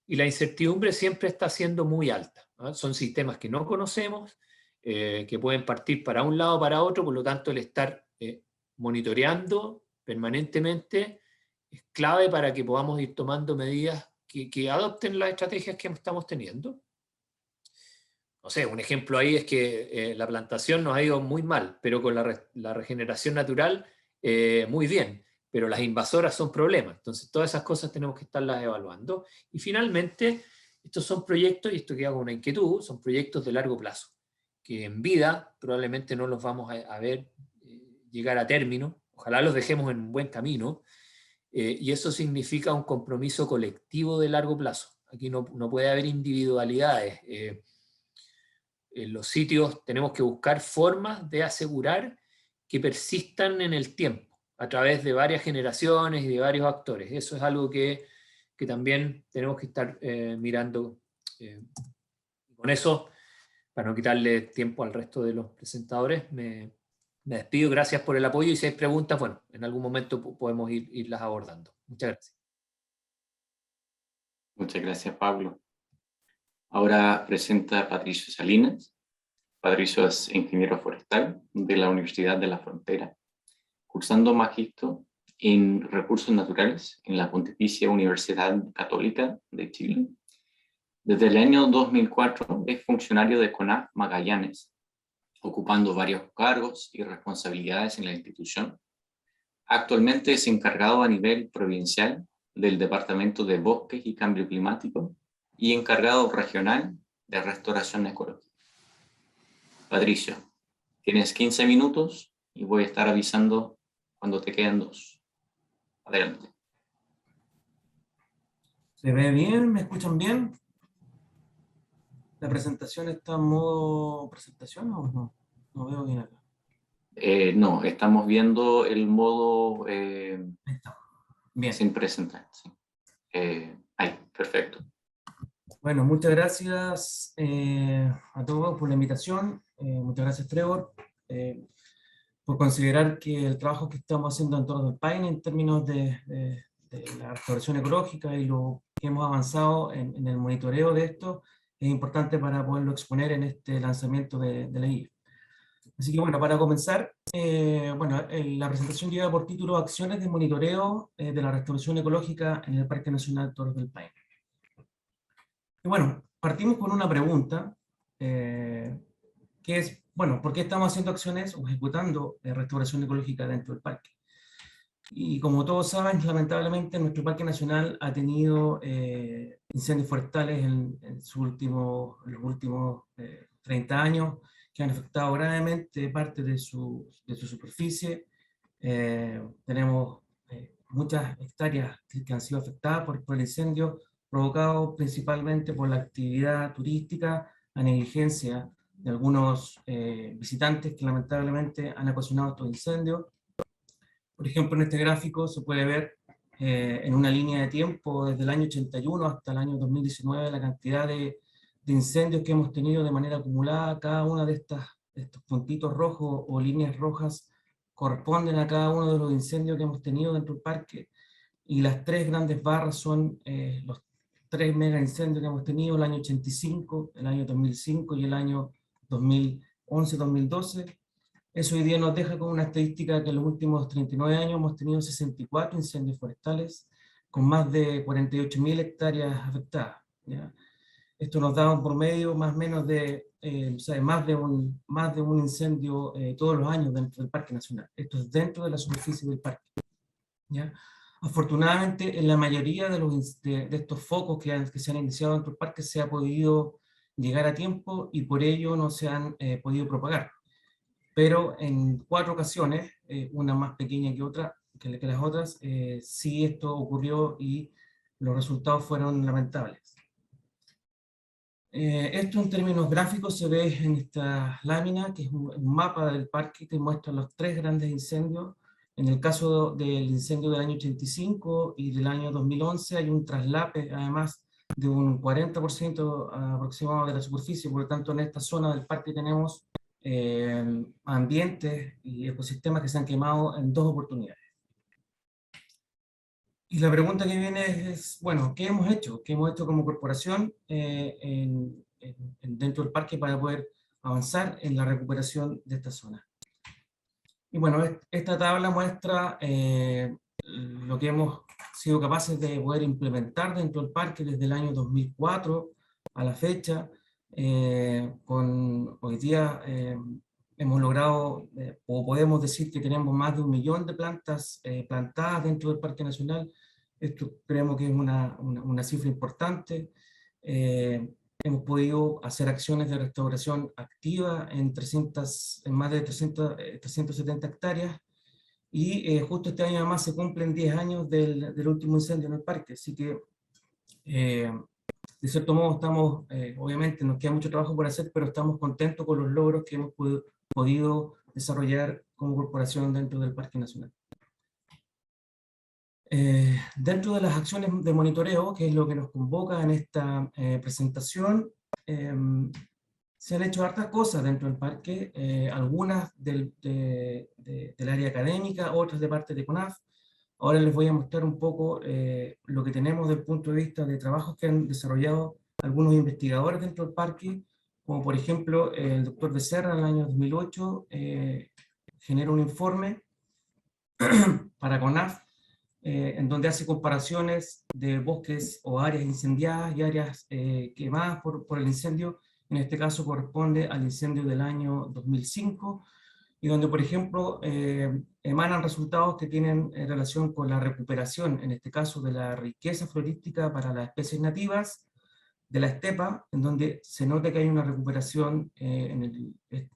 y la incertidumbre siempre está siendo muy alta, ¿no? Son sistemas que no conocemos, que pueden partir para un lado o para otro, por lo tanto el estar monitoreando permanentemente es clave para que podamos ir tomando medidas que adopten las estrategias que estamos teniendo. No sé, un ejemplo ahí es que la plantación nos ha ido muy mal, pero con la regeneración natural muy bien, pero las invasoras son problemas. Entonces todas esas cosas tenemos que estarlas evaluando. Y finalmente, estos son proyectos, y esto queda como una inquietud, son proyectos de largo plazo, que en vida probablemente no los vamos a ver llegar a término. Ojalá los dejemos en un buen camino, y eso significa un compromiso colectivo de largo plazo. Aquí no puede haber individualidades. En los sitios tenemos que buscar formas de asegurar que persistan en el tiempo, a través de varias generaciones y de varios actores. Eso es algo que también tenemos que estar mirando. Con eso, para no quitarle tiempo al resto de los presentadores, me despido. Gracias por el apoyo, y si hay preguntas, bueno, en algún momento podemos irlas abordando. Muchas gracias. Muchas gracias, Pablo. Ahora presenta Patricio Salinas. Patricio es ingeniero forestal de la Universidad de la Frontera, cursando magíster en recursos naturales en la Pontificia Universidad Católica de Chile. Desde el año 2004 es funcionario de CONAF Magallanes, ocupando varios cargos y responsabilidades en la institución. Actualmente es encargado a nivel provincial del Departamento de Bosques y Cambio Climático y encargado regional de Restauración Ecológica. Patricio, tienes 15 minutos y voy a estar avisando cuando te queden 2. Adelante. ¿Se ve bien? ¿Me escuchan bien? ¿La presentación está en modo presentación o no? No veo bien acá. No, estamos viendo el modo Ahí está. Bien. sin presentar. Sí. Ahí, perfecto. Bueno, muchas gracias a todos por la invitación. Muchas gracias, Trevor, por considerar que el trabajo que estamos haciendo en torno al Paine en términos de la restauración ecológica y lo que hemos avanzado en el monitoreo de esto es importante para poderlo exponer en este lanzamiento de la guía. Así que bueno, para comenzar, la presentación lleva por título Acciones de monitoreo de la restauración ecológica en el Parque Nacional Torres del Paine. Y bueno, partimos con una pregunta, que es, bueno, ¿por qué estamos haciendo acciones o ejecutando restauración ecológica dentro del parque? Y como todos saben, lamentablemente nuestro Parque Nacional ha tenido incendios forestales en los últimos 30 años, que han afectado gravemente parte de su superficie. Tenemos muchas hectáreas que han sido afectadas por el incendio, provocado principalmente por la actividad turística, la negligencia de algunos visitantes que lamentablemente han ocasionado estos incendios. Por ejemplo, en este gráfico se puede ver en una línea de tiempo desde el año 81 hasta el año 2019 la cantidad de incendios que hemos tenido de manera acumulada. Cada una de estos puntitos rojos o líneas rojas corresponden a cada uno de los incendios que hemos tenido dentro del parque, y las 3 grandes barras son los 3 mega incendios que hemos tenido: el año 85, el año 2005 y el año 2011-2012. Eso hoy día nos deja con una estadística que en los últimos 39 años hemos tenido 64 incendios forestales, con más de 48.000 hectáreas afectadas, ¿ya? Esto nos da un promedio más o menos de más de un incendio todos los años dentro del Parque Nacional. Esto es dentro de la superficie del parque, ¿ya? Afortunadamente, en la mayoría de estos focos que se han iniciado dentro del parque se ha podido llegar a tiempo y por ello no se han podido propagar. pero en 4 ocasiones, una más pequeña que las otras, sí esto ocurrió y los resultados fueron lamentables. Esto en términos gráficos se ve en esta lámina, que es un mapa del parque que muestra los 3 grandes incendios. En el caso del incendio del año 85 y del año 2011 hay un traslape, además, de un 40% aproximado de la superficie. Por lo tanto, en esta zona del parque tenemos ambientes y ecosistemas que se han quemado en 2 oportunidades. Y la pregunta que viene es, bueno, ¿qué hemos hecho? ¿Qué hemos hecho como corporación dentro del parque para poder avanzar en la recuperación de esta zona? Y bueno, esta tabla muestra lo que hemos sido capaces de poder implementar dentro del parque desde el año 2004 a la fecha. Hoy día hemos logrado, o podemos decir que tenemos más de 1 millón de plantas plantadas dentro del Parque Nacional. Esto creemos que es una cifra importante. Hemos podido hacer acciones de restauración activa en más de 370 hectáreas, y justo este año además se cumplen 10 años del último incendio en el parque, así que de cierto modo estamos, obviamente nos queda mucho trabajo por hacer, pero estamos contentos con los logros que hemos podido desarrollar como corporación dentro del Parque Nacional. Dentro de las acciones de monitoreo, que es lo que nos convoca en esta presentación, se han hecho hartas cosas dentro del parque, algunas del área académica, otras de parte de CONAF. Ahora les voy a mostrar un poco lo que tenemos desde el punto de vista de trabajos que han desarrollado algunos investigadores dentro del parque, como por ejemplo el doctor Becerra en el año 2008 genera un informe para CONAF, en donde hace comparaciones de bosques o áreas incendiadas y áreas quemadas por el incendio. En este caso corresponde al incendio del año 2005, y donde, por ejemplo, emanan resultados que tienen relación con la recuperación, en este caso de la riqueza florística para las especies nativas de la estepa, en donde se nota que hay una recuperación. El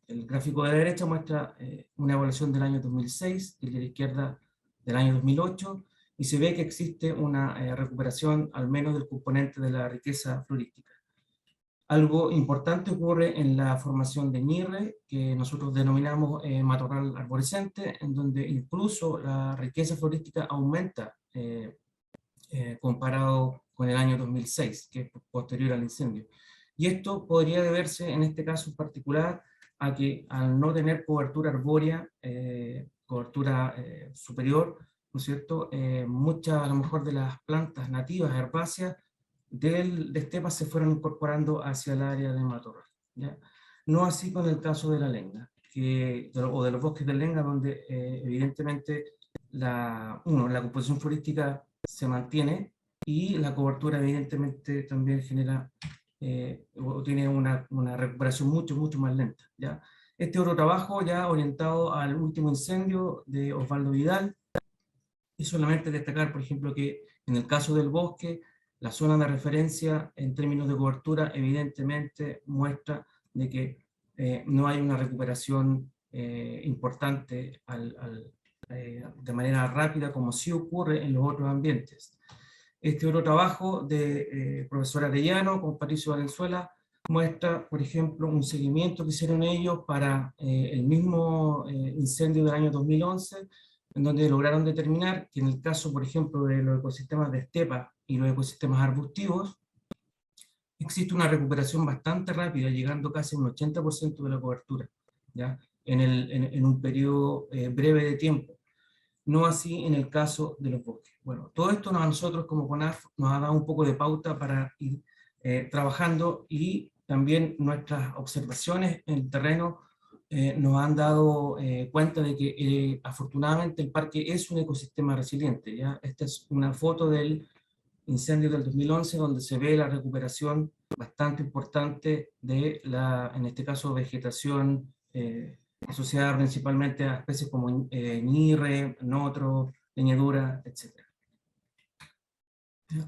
gráfico de la derecha muestra una evaluación del año 2006, y el de la izquierda del año 2008, y se ve que existe una recuperación al menos del componente de la riqueza florística. Algo importante ocurre en la formación de ñirre, que nosotros denominamos matorral arborescente, en donde incluso la riqueza florística aumenta comparado con el año 2006, que es posterior al incendio. Y esto podría deberse, en este caso en particular, a que al no tener cobertura arbórea, cobertura superior, ¿no es cierto?, muchas a lo mejor de las plantas nativas herbáceas de estepas se fueron incorporando hacia el área de matorral, ¿ya? No así con el caso de la lenga, o de los bosques de lenga, donde evidentemente la composición florística se mantiene, y la cobertura evidentemente también genera o tiene una recuperación mucho más lenta, ¿ya? Este otro trabajo ya orientado al último incendio de Osvaldo Vidal, y solamente destacar, por ejemplo, que en el caso del bosque, la zona de referencia en términos de cobertura evidentemente muestra de que no hay una recuperación importante de manera rápida como sí ocurre en los otros ambientes. Este otro trabajo de profesor Arellano con Patricio Valenzuela muestra, por ejemplo, un seguimiento que hicieron ellos para el mismo incendio del año 2011, en donde lograron determinar que en el caso, por ejemplo, de los ecosistemas de estepa y los ecosistemas arbustivos, existe una recuperación bastante rápida, llegando casi a un 80% de la cobertura, ¿ya? En un periodo breve de tiempo. No así en el caso de los bosques. Bueno, todo esto a nosotros como CONAF nos ha dado un poco de pauta para ir trabajando, y también nuestras observaciones en el terreno nos han dado cuenta de que afortunadamente el parque es un ecosistema resiliente, ¿ya? Esta es una foto del incendio del 2011, donde se ve la recuperación bastante importante de en este caso, vegetación asociada principalmente a especies como ñirre, notro, leñadura, etc.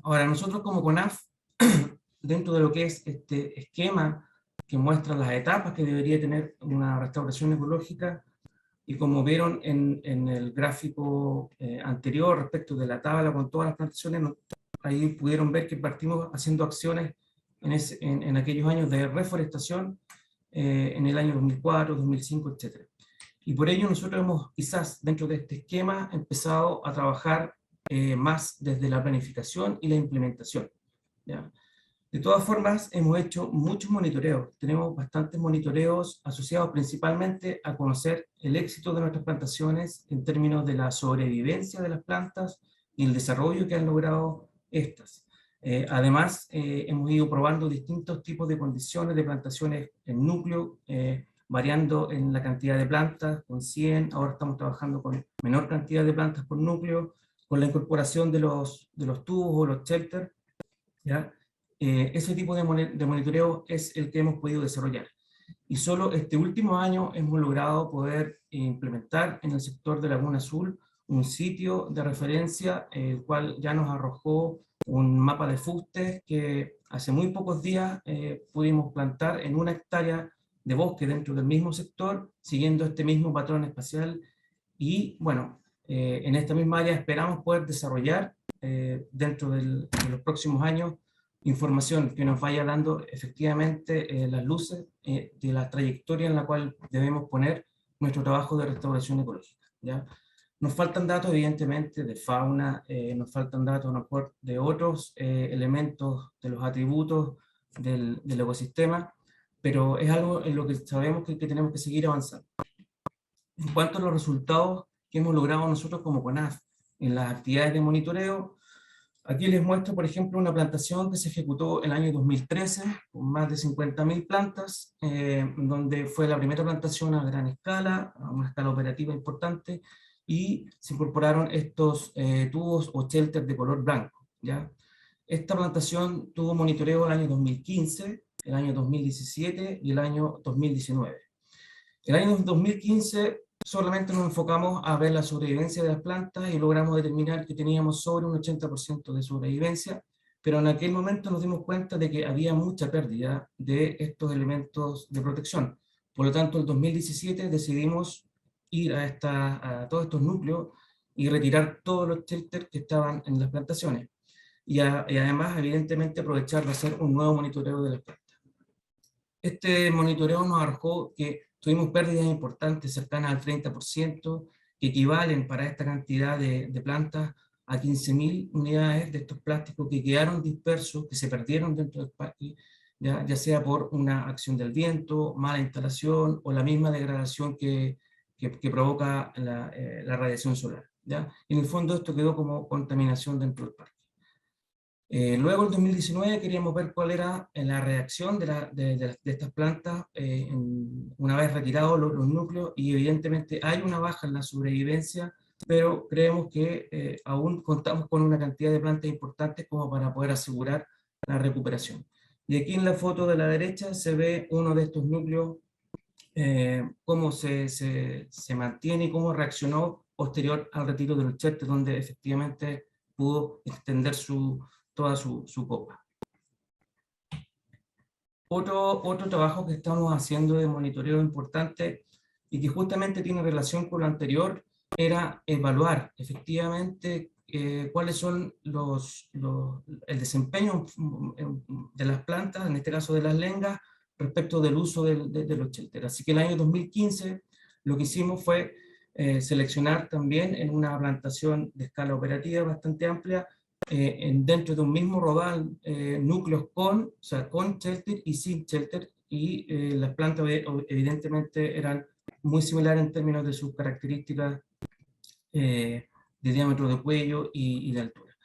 Ahora, nosotros como CONAF, dentro de lo que es este esquema que muestra las etapas que debería tener una restauración ecológica, y como vieron en el gráfico anterior respecto de la tabla con todas las plantaciones, ahí pudieron ver que partimos haciendo acciones en aquellos años de reforestación, en el año 2004, 2005, etc. Y por ello nosotros hemos, quizás dentro de este esquema, empezado a trabajar más desde la planificación y la implementación, ¿ya? De todas formas, hemos hecho muchos monitoreos. Tenemos bastantes monitoreos asociados principalmente a conocer el éxito de nuestras plantaciones en términos de la sobrevivencia de las plantas y el desarrollo que han logrado estas. Además, hemos ido probando distintos tipos de condiciones de plantaciones en núcleo, variando en la cantidad de plantas, con 100, ahora estamos trabajando con menor cantidad de plantas por núcleo, con la incorporación de los tubos o los shelters, ¿ya? Ese tipo de monitoreo es el que hemos podido desarrollar. Y solo este último año hemos logrado poder implementar en el sector de Laguna Azul un sitio de referencia, el cual ya nos arrojó un mapa de fustes que hace muy pocos días pudimos plantar en 1 hectárea de bosque dentro del mismo sector, siguiendo este mismo patrón espacial. Y bueno, en esta misma área esperamos poder desarrollar dentro de los próximos años información que nos vaya dando efectivamente las luces de la trayectoria en la cual debemos poner nuestro trabajo de restauración ecológica, ¿ya? Nos faltan datos evidentemente de fauna, nos faltan datos a lo mejor de otros elementos de los atributos del ecosistema, pero es algo en lo que sabemos que tenemos que seguir avanzando. En cuanto a los resultados que hemos logrado nosotros como CONAF en las actividades de monitoreo, aquí les muestro, por ejemplo, una plantación que se ejecutó el año 2013, con más de 50.000 plantas, donde fue la primera plantación a gran escala, a una escala operativa importante, y se incorporaron estos tubos o shelters de color blanco, ¿ya? Esta plantación tuvo monitoreo el año 2015, el año 2017 y el año 2019. El año 2015 solamente nos enfocamos a ver la sobrevivencia de las plantas y logramos determinar que teníamos sobre un 80% de sobrevivencia, pero en aquel momento nos dimos cuenta de que había mucha pérdida de estos elementos de protección. Por lo tanto, en 2017 decidimos ir a todos estos núcleos y retirar todos los shelters que estaban en las plantaciones. Y además, evidentemente, aprovechar de hacer un nuevo monitoreo de las plantas. Este monitoreo nos arrojó que tuvimos pérdidas importantes, cercanas al 30%, que equivalen para esta cantidad de plantas a 15.000 unidades de estos plásticos que quedaron dispersos, que se perdieron dentro del parque, ya sea por una acción del viento, mala instalación o la misma degradación que provoca la radiación solar, ¿ya? En el fondo esto quedó como contaminación dentro del parque. Luego en 2019 queríamos ver cuál era la reacción de estas plantas una vez retirados los núcleos, y evidentemente hay una baja en la sobrevivencia, pero creemos que aún contamos con una cantidad de plantas importantes como para poder asegurar la recuperación. Y aquí en la foto de la derecha se ve uno de estos núcleos, cómo se mantiene y cómo reaccionó posterior al retiro de los shelters, donde efectivamente pudo extender toda su copa. Otro trabajo que estamos haciendo de monitoreo importante y que justamente tiene relación con lo anterior era evaluar efectivamente cuáles son el desempeño de las plantas, en este caso de las lengas, respecto del uso de los shelters. Así que el año 2015 lo que hicimos fue seleccionar también en una plantación de escala operativa bastante amplia, dentro de un mismo rodal, núcleos con shelter y sin shelter, y las plantas evidentemente eran muy similares en términos de sus características de diámetro de cuello y de altura.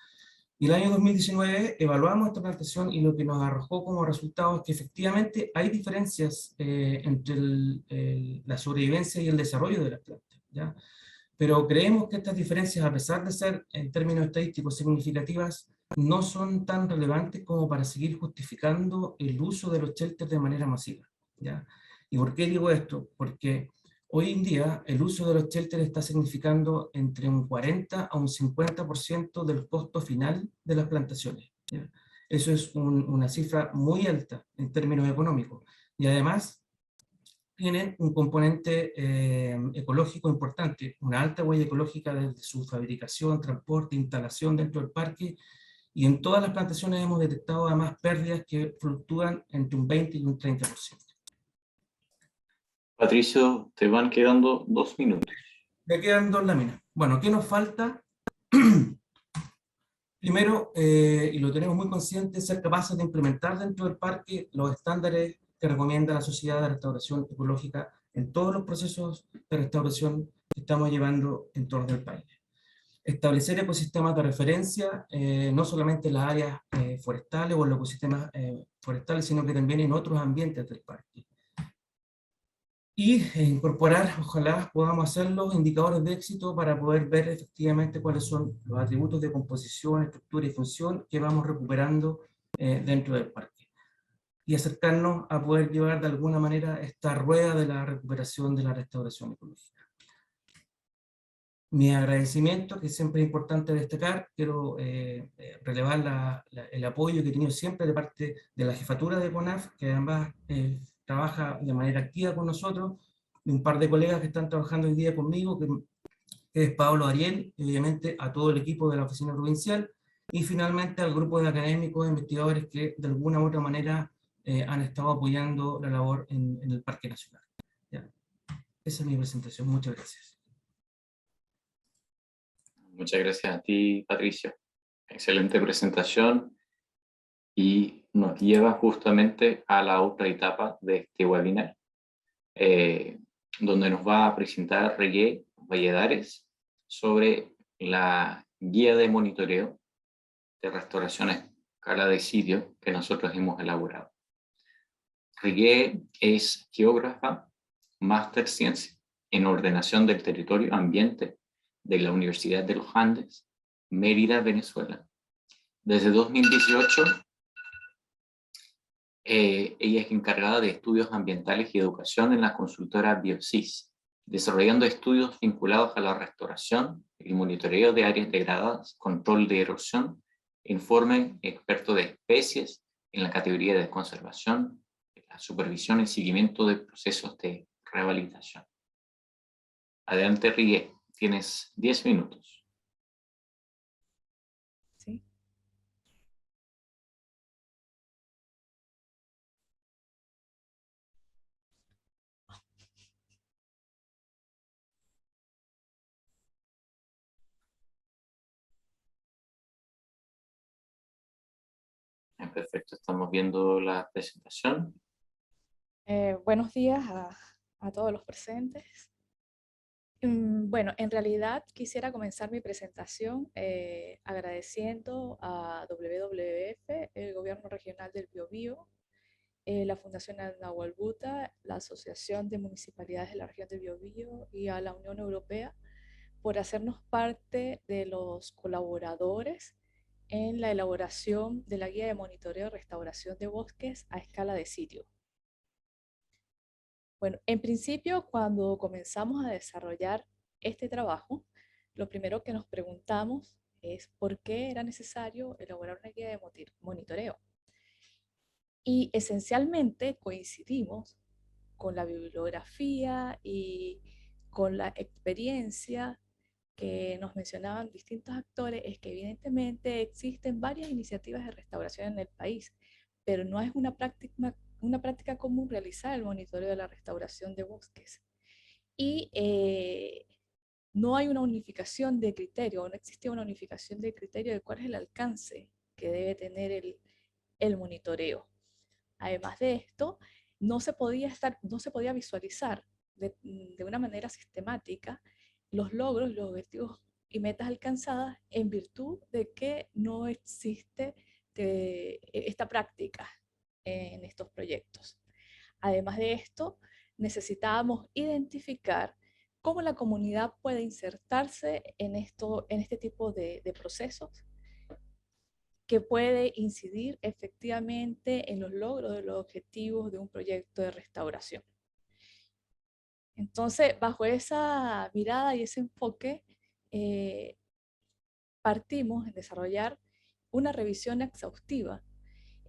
Y el año 2019 evaluamos esta plantación y lo que nos arrojó como resultado es que efectivamente hay diferencias entre la sobrevivencia y el desarrollo de las plantas, ¿ya? Pero creemos que estas diferencias, a pesar de ser en términos estadísticos significativas, no son tan relevantes como para seguir justificando el uso de los shelters de manera masiva, ¿ya? ¿Y por qué digo esto? Porque hoy en día el uso de los shelters está significando entre un 40 a un 50% del costo final de las plantaciones, ¿ya? Eso es una cifra muy alta en términos económicos. y además tienen un componente ecológico importante, una alta huella ecológica desde su fabricación, transporte, instalación dentro del parque, y en todas las plantaciones hemos detectado además pérdidas que fluctúan entre un 20 y un 30%. Patricio, te van quedando 2 minutos. Me quedan 2 láminas. Bueno, ¿qué nos falta? Primero, y lo tenemos muy consciente, ser capaces de implementar dentro del parque los estándares que recomienda la Sociedad de Restauración Ecológica en todos los procesos de restauración que estamos llevando en torno del país. Establecer ecosistemas de referencia, no solamente en las áreas forestales o en los ecosistemas forestales, sino que también en otros ambientes del parque. Y incorporar, ojalá podamos hacerlo, indicadores de éxito para poder ver efectivamente cuáles son los atributos de composición, estructura y función que vamos recuperando dentro del parque. Y acercarnos a poder llevar de alguna manera esta rueda de la recuperación de la restauración ecológica. Mi agradecimiento, que siempre es importante destacar, quiero relevar el apoyo que he tenido siempre de parte de la jefatura de CONAF, que además trabaja de manera activa con nosotros, de un par de colegas que están trabajando hoy día conmigo, que es Pablo Ariel, y obviamente a todo el equipo de la oficina provincial, y finalmente al grupo de académicos e investigadores que de alguna u otra manera han estado apoyando la labor en el Parque Nacional. ¿Ya? Esa es mi presentación, muchas gracias. Muchas gracias a ti, Patricio. Excelente presentación y nos lleva justamente a la otra etapa de este webinar, donde nos va a presentar Regué Valladares sobre la guía de monitoreo de restauración a escala de sitio que nosotros hemos elaborado. Regué es geógrafa, Máster Ciencia en Ordenación del Territorio Ambiente de la Universidad de los Andes, Mérida, Venezuela. Desde 2018, ella es encargada de estudios ambientales y educación en la consultora Biosys, desarrollando estudios vinculados a la restauración, el monitoreo de áreas degradadas, control de erosión, informe experto de especies en la categoría de conservación, la supervisión y seguimiento de procesos de rehabilitación. Adelante, Regué, tienes 10 minutos. Sí. Perfecto, estamos viendo la presentación. Buenos días a todos los presentes. Bueno, en realidad quisiera comenzar mi presentación agradeciendo a WWF, el Gobierno Regional del Biobío, la Fundación Nahuel Buta, la Asociación de Municipalidades de la Región del Biobío y a la Unión Europea por hacernos parte de los colaboradores en la elaboración de la Guía de Monitoreo y Restauración de Bosques a escala de sitio. Bueno, en principio, cuando comenzamos a desarrollar este trabajo, lo primero que nos preguntamos es por qué era necesario elaborar una guía de monitoreo. Y esencialmente coincidimos con la bibliografía y con la experiencia que nos mencionaban distintos actores, es que evidentemente existen varias iniciativas de restauración en el país, pero no es una práctica común realizar el monitoreo de la restauración de bosques. Y no hay una unificación de criterio, no existía una unificación de criterio de cuál es el alcance que debe tener el monitoreo. Además de esto, no se podía visualizar de una manera sistemática los logros, los objetivos y metas alcanzadas en virtud de que no existe esta práctica en estos proyectos. Además de esto, necesitábamos identificar cómo la comunidad puede insertarse en este tipo de procesos que puede incidir efectivamente en los logros de los objetivos de un proyecto de restauración. Entonces, bajo esa mirada y ese enfoque, partimos en desarrollar una revisión exhaustiva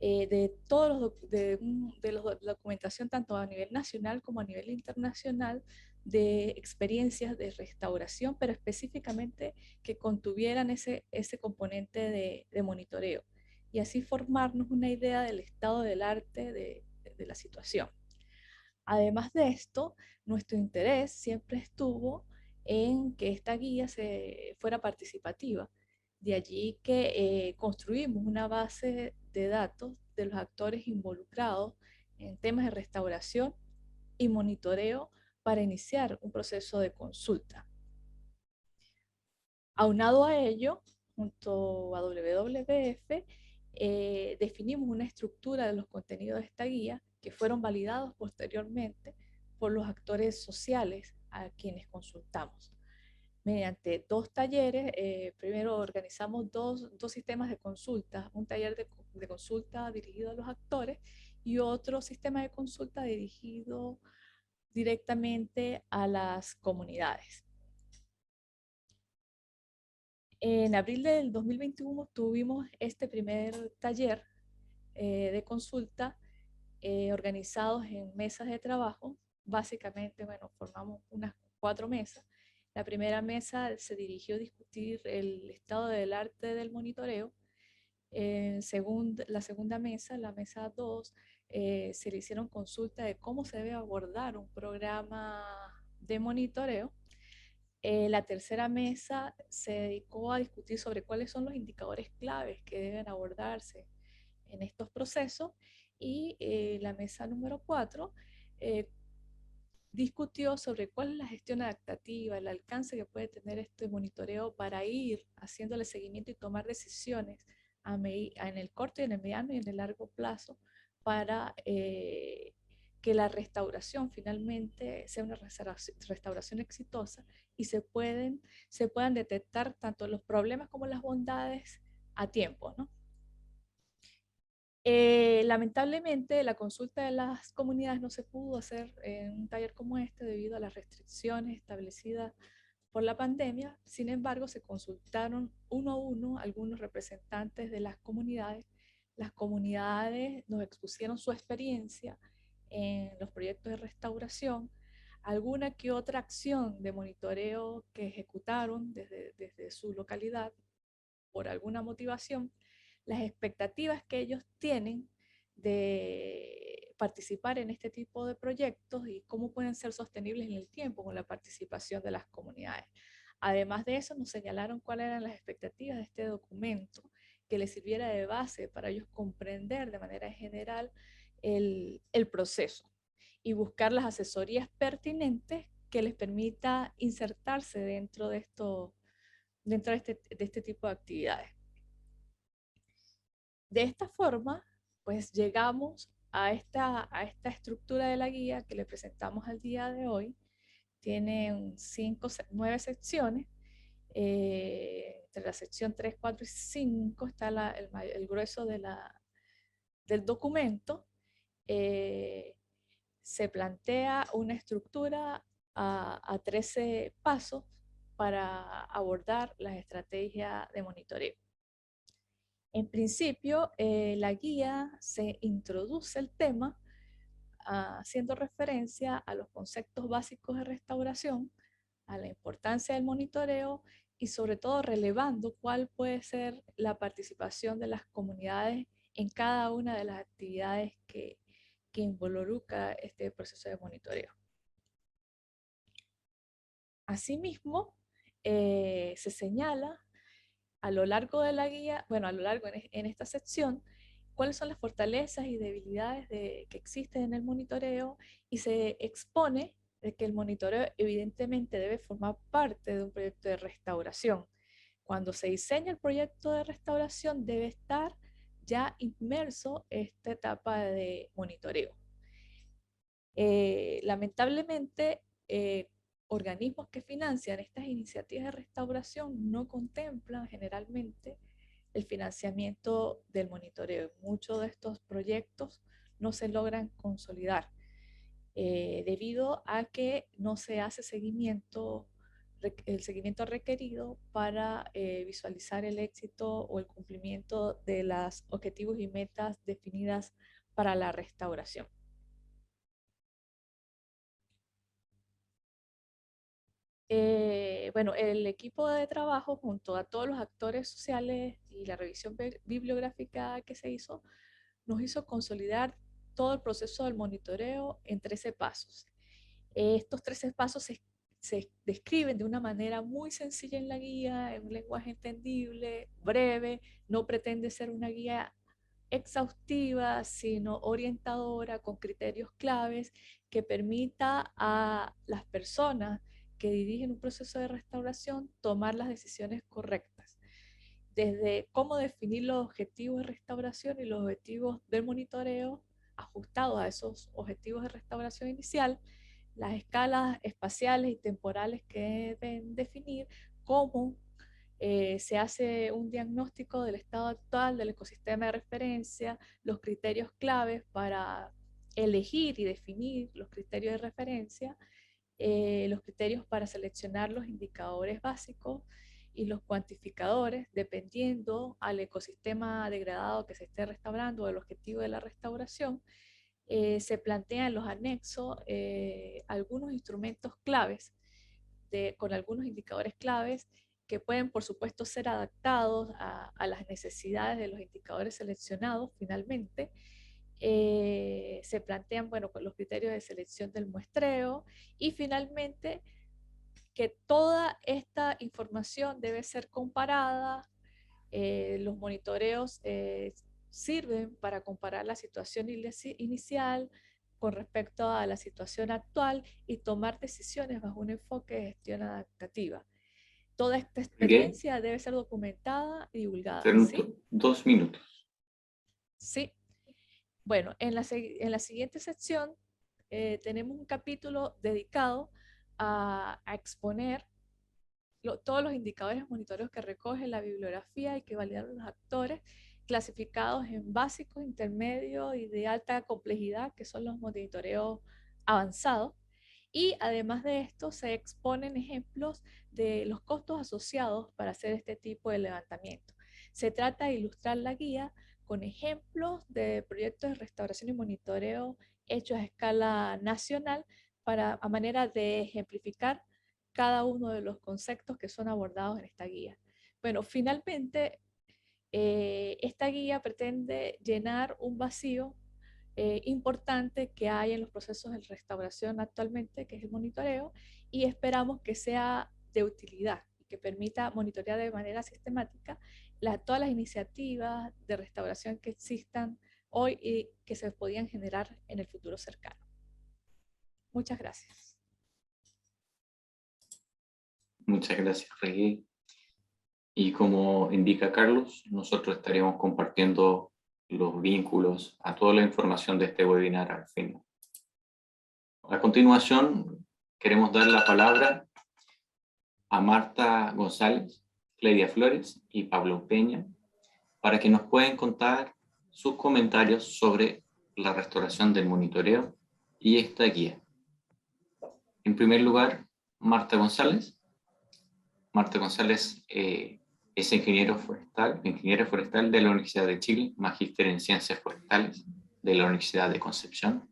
de todos los, de la documentación tanto a nivel nacional como a nivel internacional de experiencias de restauración, pero específicamente que contuvieran ese componente de monitoreo y así formarnos una idea del estado del arte de la situación. Además de esto, nuestro interés siempre estuvo en que esta guía fuera participativa. De allí que construimos una base de datos de los actores involucrados en temas de restauración y monitoreo para iniciar un proceso de consulta. Aunado a ello, junto a WWF, definimos una estructura de los contenidos de esta guía que fueron validados posteriormente por los actores sociales a quienes consultamos. Mediante 2 talleres, primero organizamos dos sistemas de consulta, un taller de consulta dirigido a los actores y otro sistema de consulta dirigido directamente a las comunidades. En abril del 2021 tuvimos este primer taller de consulta organizados en mesas de trabajo. Básicamente, bueno, formamos unas 4 mesas. La primera mesa se dirigió a discutir el estado del arte del monitoreo. La segunda mesa, la mesa 2, se le hicieron consulta de cómo se debe abordar un programa de monitoreo. La tercera mesa se dedicó a discutir sobre cuáles son los indicadores claves que deben abordarse en estos procesos y la mesa número 4 discutió sobre cuál es la gestión adaptativa, el alcance que puede tener este monitoreo para ir haciéndole seguimiento y tomar decisiones en el corto y en el mediano y en el largo plazo para que la restauración finalmente sea una restauración exitosa y se puedan detectar tanto los problemas como las bondades a tiempo, ¿no? Lamentablemente, la consulta de las comunidades no se pudo hacer en un taller como este debido a las restricciones establecidas por la pandemia. Sin embargo, se consultaron uno a uno algunos representantes de las comunidades. Las comunidades nos expusieron su experiencia en los proyectos de restauración, alguna que otra acción de monitoreo que ejecutaron desde su localidad por alguna motivación, las expectativas que ellos tienen de participar en este tipo de proyectos y cómo pueden ser sostenibles en el tiempo con la participación de las comunidades. Además de eso, nos señalaron cuáles eran las expectativas de este documento que les sirviera de base para ellos comprender de manera general el proceso y buscar las asesorías pertinentes que les permita insertarse dentro de este tipo de actividades. De esta forma, pues llegamos a esta estructura de la guía que le presentamos al día de hoy. Tiene 9 secciones. Entre la sección 3, 4 y 5 está el grueso del documento. Se plantea una estructura a 13 pasos para abordar las estrategias de monitoreo. En principio, la guía se introduce el tema haciendo referencia a los conceptos básicos de restauración, a la importancia del monitoreo y sobre todo relevando cuál puede ser la participación de las comunidades en cada una de las actividades que involucra este proceso de monitoreo. Asimismo, se señala a lo largo de la guía, bueno, a lo largo en esta sección, cuáles son las fortalezas y debilidades que existen en el monitoreo y se expone de que el monitoreo evidentemente debe formar parte de un proyecto de restauración. Cuando se diseña el proyecto de restauración debe estar ya inmerso esta etapa de monitoreo. Lamentablemente, organismos que financian estas iniciativas de restauración no contemplan generalmente el financiamiento del monitoreo. Muchos de estos proyectos no se logran consolidar debido a que no se hace seguimiento el seguimiento requerido para visualizar el éxito o el cumplimiento de los objetivos y metas definidas para la restauración. Bueno, el equipo de trabajo junto a todos los actores sociales y la revisión bibliográfica que se hizo, nos hizo consolidar todo el proceso del monitoreo en 13 pasos. Estos 13 pasos se describen de una manera muy sencilla en la guía, en un lenguaje entendible, breve, no pretende ser una guía exhaustiva, sino orientadora con criterios claves que permita a las personas que dirigen un proceso de restauración tomar las decisiones correctas. Desde cómo definir los objetivos de restauración y los objetivos del monitoreo ajustados a esos objetivos de restauración inicial, las escalas espaciales y temporales que deben definir, cómo se hace un diagnóstico del estado actual del ecosistema de referencia, los criterios claves para elegir y definir los criterios de referencia, los criterios para seleccionar los indicadores básicos y los cuantificadores, dependiendo al ecosistema degradado que se esté restaurando o el objetivo de la restauración. Se plantean en los anexos algunos instrumentos claves con algunos indicadores claves que pueden, por supuesto, ser adaptados a las necesidades de los indicadores seleccionados finalmente. Se plantean, bueno, los criterios de selección del muestreo y finalmente que toda esta información debe ser comparada. Los monitoreos sirven para comparar la situación inicial con respecto a la situación actual y tomar decisiones bajo un enfoque de gestión adaptativa. Toda esta experiencia debe ser documentada y divulgada. ¿Sí? 2 minutos. Sí. Bueno, en la siguiente sección tenemos un capítulo dedicado a exponer todos los indicadores de monitoreo que recoge la bibliografía y que validaron los actores, clasificados en básicos, intermedios y de alta complejidad, que son los monitoreos avanzados. Y además de esto, se exponen ejemplos de los costos asociados para hacer este tipo de levantamiento. Se trata de ilustrar la guía con ejemplos de proyectos de restauración y monitoreo hechos a escala nacional a manera de ejemplificar cada uno de los conceptos que son abordados en esta guía. Bueno, finalmente, esta guía pretende llenar un vacío importante que hay en los procesos de restauración actualmente, que es el monitoreo, y esperamos que sea de utilidad y que permita monitorear de manera sistemática todas las iniciativas de restauración que existan hoy y que se podían generar en el futuro cercano. Muchas gracias. Muchas gracias, Reggie. Y como indica Carlos, nosotros estaremos compartiendo los vínculos a toda la información de este webinar al final. A continuación, queremos dar la palabra a Marta González, Cledia Flores y Pablo Peña para que nos puedan contar sus comentarios sobre la restauración del monitoreo y esta guía. En primer lugar, Marta González. Marta González es ingeniera forestal de la Universidad de Chile, magíster en Ciencias Forestales de la Universidad de Concepción,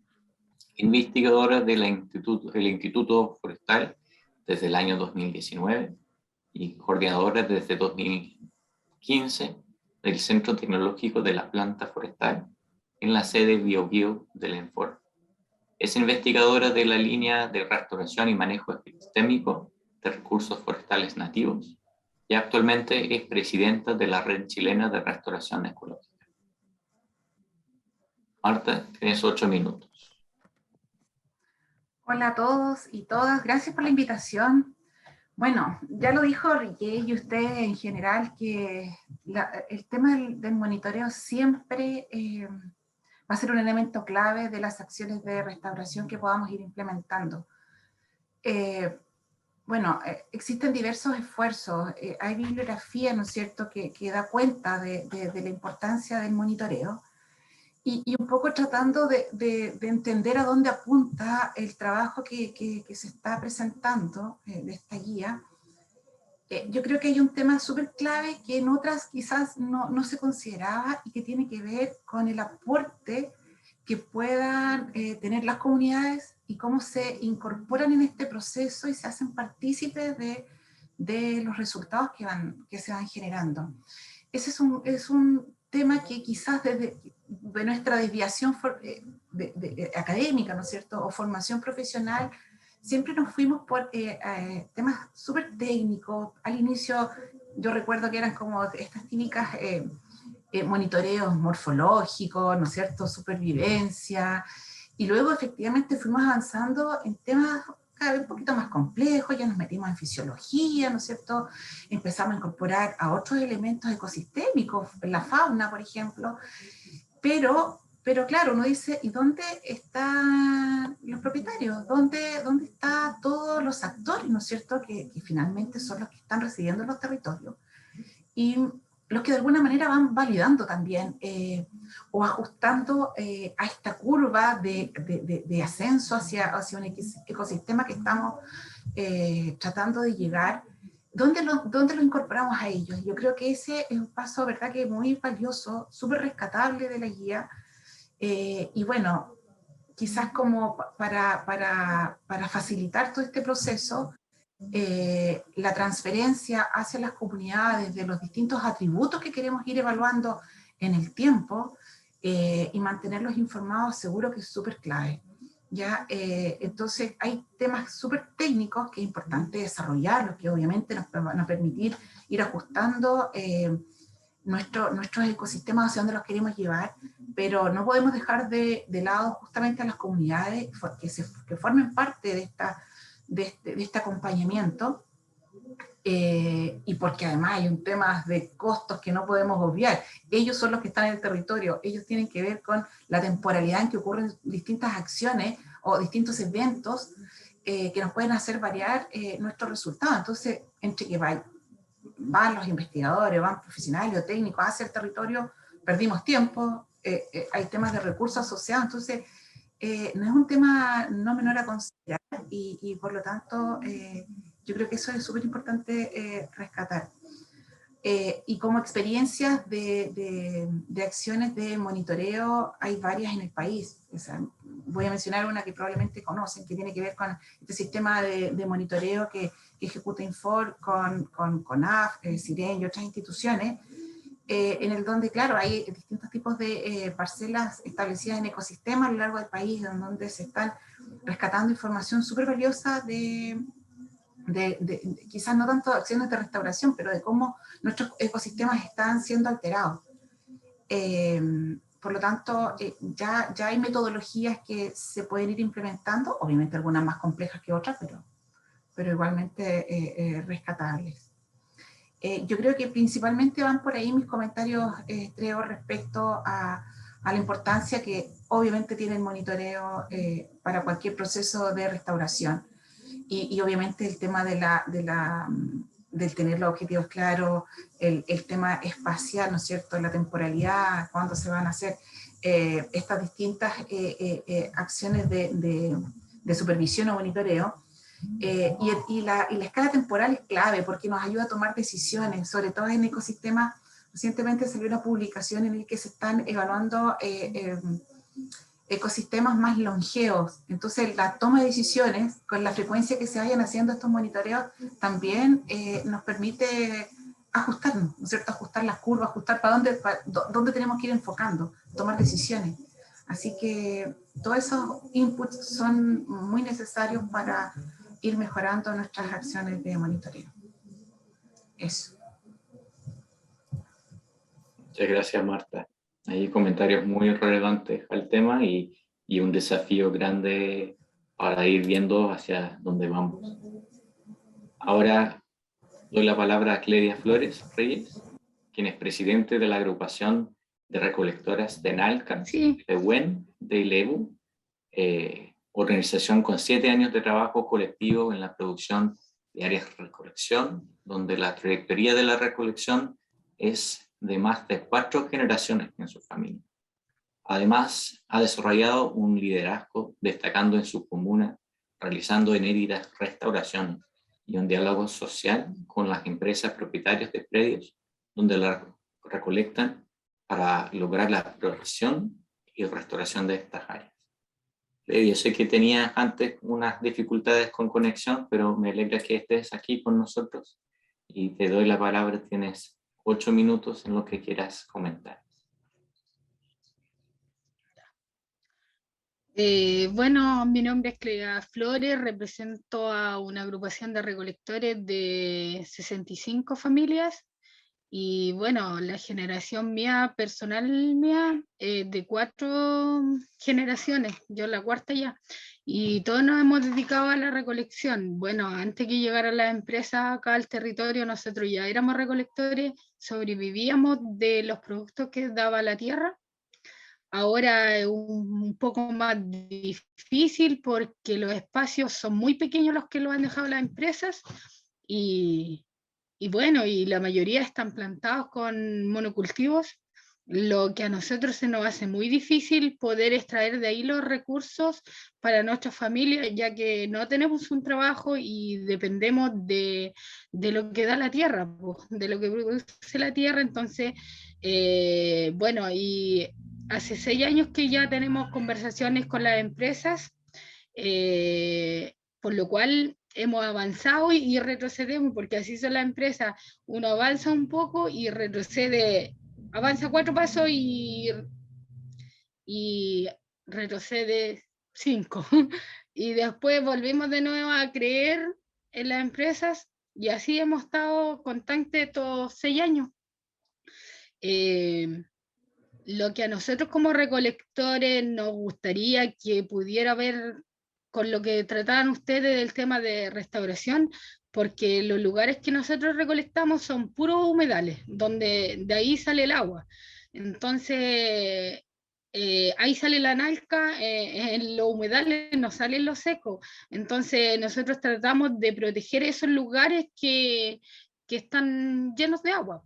investigadora del Instituto Forestal desde el año 2019 y coordinadora desde 2015 del Centro Tecnológico de la Planta Forestal en la sede Biobío del ENFOR. Es investigadora de la línea de restauración y manejo epistémico de recursos forestales nativos y actualmente es presidenta de la Red Chilena de Restauración Ecológica. Marta, tienes 8 minutos. Hola a todos y todas, gracias por la invitación. Bueno, ya lo dijo Riquet y usted en general que el tema del monitoreo siempre va a ser un elemento clave de las acciones de restauración que podamos ir implementando. Existen diversos esfuerzos, hay bibliografía, ¿no es cierto?, que da cuenta de la importancia del monitoreo y un poco tratando de entender a dónde apunta el trabajo que se está presentando de esta guía. yo creo que hay un tema súper clave que en otras quizás no se consideraba y que tiene que ver con el aporte que puedan tener las comunidades y cómo se incorporan en este proceso y se hacen partícipes de los resultados que se van generando. Ese es un tema que quizás de nuestra desviación académica, ¿no es cierto?, o formación profesional, siempre nos fuimos por temas súper técnicos. Al inicio yo recuerdo que eran como estas típicas monitoreos morfológicos, ¿no es cierto?, supervivencia, y luego efectivamente fuimos avanzando en temas cada vez un poquito más complejos, ya nos metimos en fisiología, ¿no es cierto?, empezamos a incorporar a otros elementos ecosistémicos, la fauna, por ejemplo, pero claro, uno dice, ¿y dónde están los propietarios? ¿Dónde están todos los actores, ¿no es cierto?, que finalmente son los que están residiendo en los territorios? Y los que de alguna manera van validando también o ajustando a esta curva de ascenso hacia un ecosistema que estamos tratando de llegar. ¿Dónde lo incorporamos a ellos? Yo creo que ese es un paso, ¿verdad?, que muy valioso, súper rescatable de la guía. Y bueno, quizás como para facilitar todo este proceso, la transferencia hacia las comunidades de los distintos atributos que queremos ir evaluando en el tiempo y mantenerlos informados, seguro que es súper clave. ¿Ya? Entonces hay temas súper técnicos que es importante desarrollarlos, que obviamente nos van a permitir ir ajustando nuestros ecosistemas hacia donde los queremos llevar, pero no podemos dejar de lado justamente a las comunidades que formen parte de este acompañamiento, y porque además hay un tema de costos que no podemos obviar. Ellos son los que están en el territorio, ellos tienen que ver con la temporalidad en que ocurren distintas acciones o distintos eventos que nos pueden hacer variar nuestros resultados. Entonces, entre que van los investigadores, van profesionales o técnicos hacia el territorio, perdimos tiempo, hay temas de recursos asociados, entonces no es un tema no menor a considerar y por lo tanto yo creo que eso es súper importante rescatar. Y como experiencias de acciones de monitoreo hay varias en el país. O sea, voy a mencionar una que probablemente conocen, que tiene que ver con este sistema de monitoreo que ejecuta Infor con CONAF, CIREN y otras instituciones, en el donde, claro, hay distintos tipos de parcelas establecidas en ecosistemas a lo largo del país, en donde se están rescatando información súper valiosa quizás no tanto acciones de restauración, pero de cómo nuestros ecosistemas están siendo alterados. Por lo tanto, ya hay metodologías que se pueden ir implementando, obviamente algunas más complejas que otras, pero igualmente rescatables. Yo creo que principalmente van por ahí mis comentarios, Trevor, respecto a la importancia que obviamente tiene el monitoreo para cualquier proceso de restauración. Y obviamente el tema del tener los objetivos claros, el tema espacial, ¿no es cierto?, la temporalidad, cuándo se van a hacer estas distintas acciones de supervisión o monitoreo. Y la escala temporal es clave porque nos ayuda a tomar decisiones, sobre todo en ecosistemas. Recientemente salió una publicación en la que se están evaluando ecosistemas más longevos. Entonces la toma de decisiones con la frecuencia que se vayan haciendo estos monitoreos también nos permite ajustarnos, ¿no es cierto?, ajustar las curvas, ajustar para dónde tenemos que ir enfocando, tomar decisiones. Así que todos esos inputs son muy necesarios para ir mejorando nuestras acciones de monitoreo. Eso. Muchas gracias, Marta. Hay comentarios muy relevantes al tema y un desafío grande para ir viendo hacia dónde vamos. Ahora doy la palabra a Cleria Flores Reyes, quien es presidente de la agrupación de recolectoras de Nalca, de WEN, de ILEBU, organización con 7 años de trabajo colectivo en la producción de áreas de recolección, donde la trayectoria de la recolección es de más de 4 generaciones en su familia. Además, ha desarrollado un liderazgo destacando en su comuna, realizando inéditas restauraciones y un diálogo social con las empresas propietarias de predios, donde la recolectan para lograr la protección y restauración de estas áreas. Yo sé que tenías antes unas dificultades con conexión, pero me alegra que estés aquí con nosotros y te doy la palabra. Tienes 8 minutos en lo que quieras comentar. Bueno, mi nombre es Clea Flores, represento a una agrupación de recolectores de 65 familias y bueno, la generación mía, personal mía, de 4 generaciones, yo la cuarta ya, y todos nos hemos dedicado a la recolección. Bueno, antes que llegara la empresa acá al territorio, nosotros ya éramos recolectores, sobrevivíamos de los productos que daba la tierra. Ahora es un poco más difícil porque los espacios son muy pequeños los que lo han dejado las empresas y bueno, y la mayoría están plantados con monocultivos, lo que a nosotros se nos hace muy difícil poder extraer de ahí los recursos para nuestra familia, ya que no tenemos un trabajo y dependemos de lo que da la tierra, de lo que produce la tierra. Entonces, bueno, y hace 6 años que ya tenemos conversaciones con las empresas, por lo cual hemos avanzado y retrocedemos, porque así son las empresas, uno avanza un poco y retrocede, avanza 4 pasos y retrocede 5, y después volvemos de nuevo a creer en las empresas, y así hemos estado constantes estos 6 años. Lo que a nosotros como recolectores nos gustaría que pudiera haber con lo que trataban ustedes del tema de restauración, porque los lugares que nosotros recolectamos son puros humedales, donde de ahí sale el agua. Entonces, ahí sale la nalca, en los humedales no salen los secos. Entonces, nosotros tratamos de proteger esos lugares que están llenos de agua.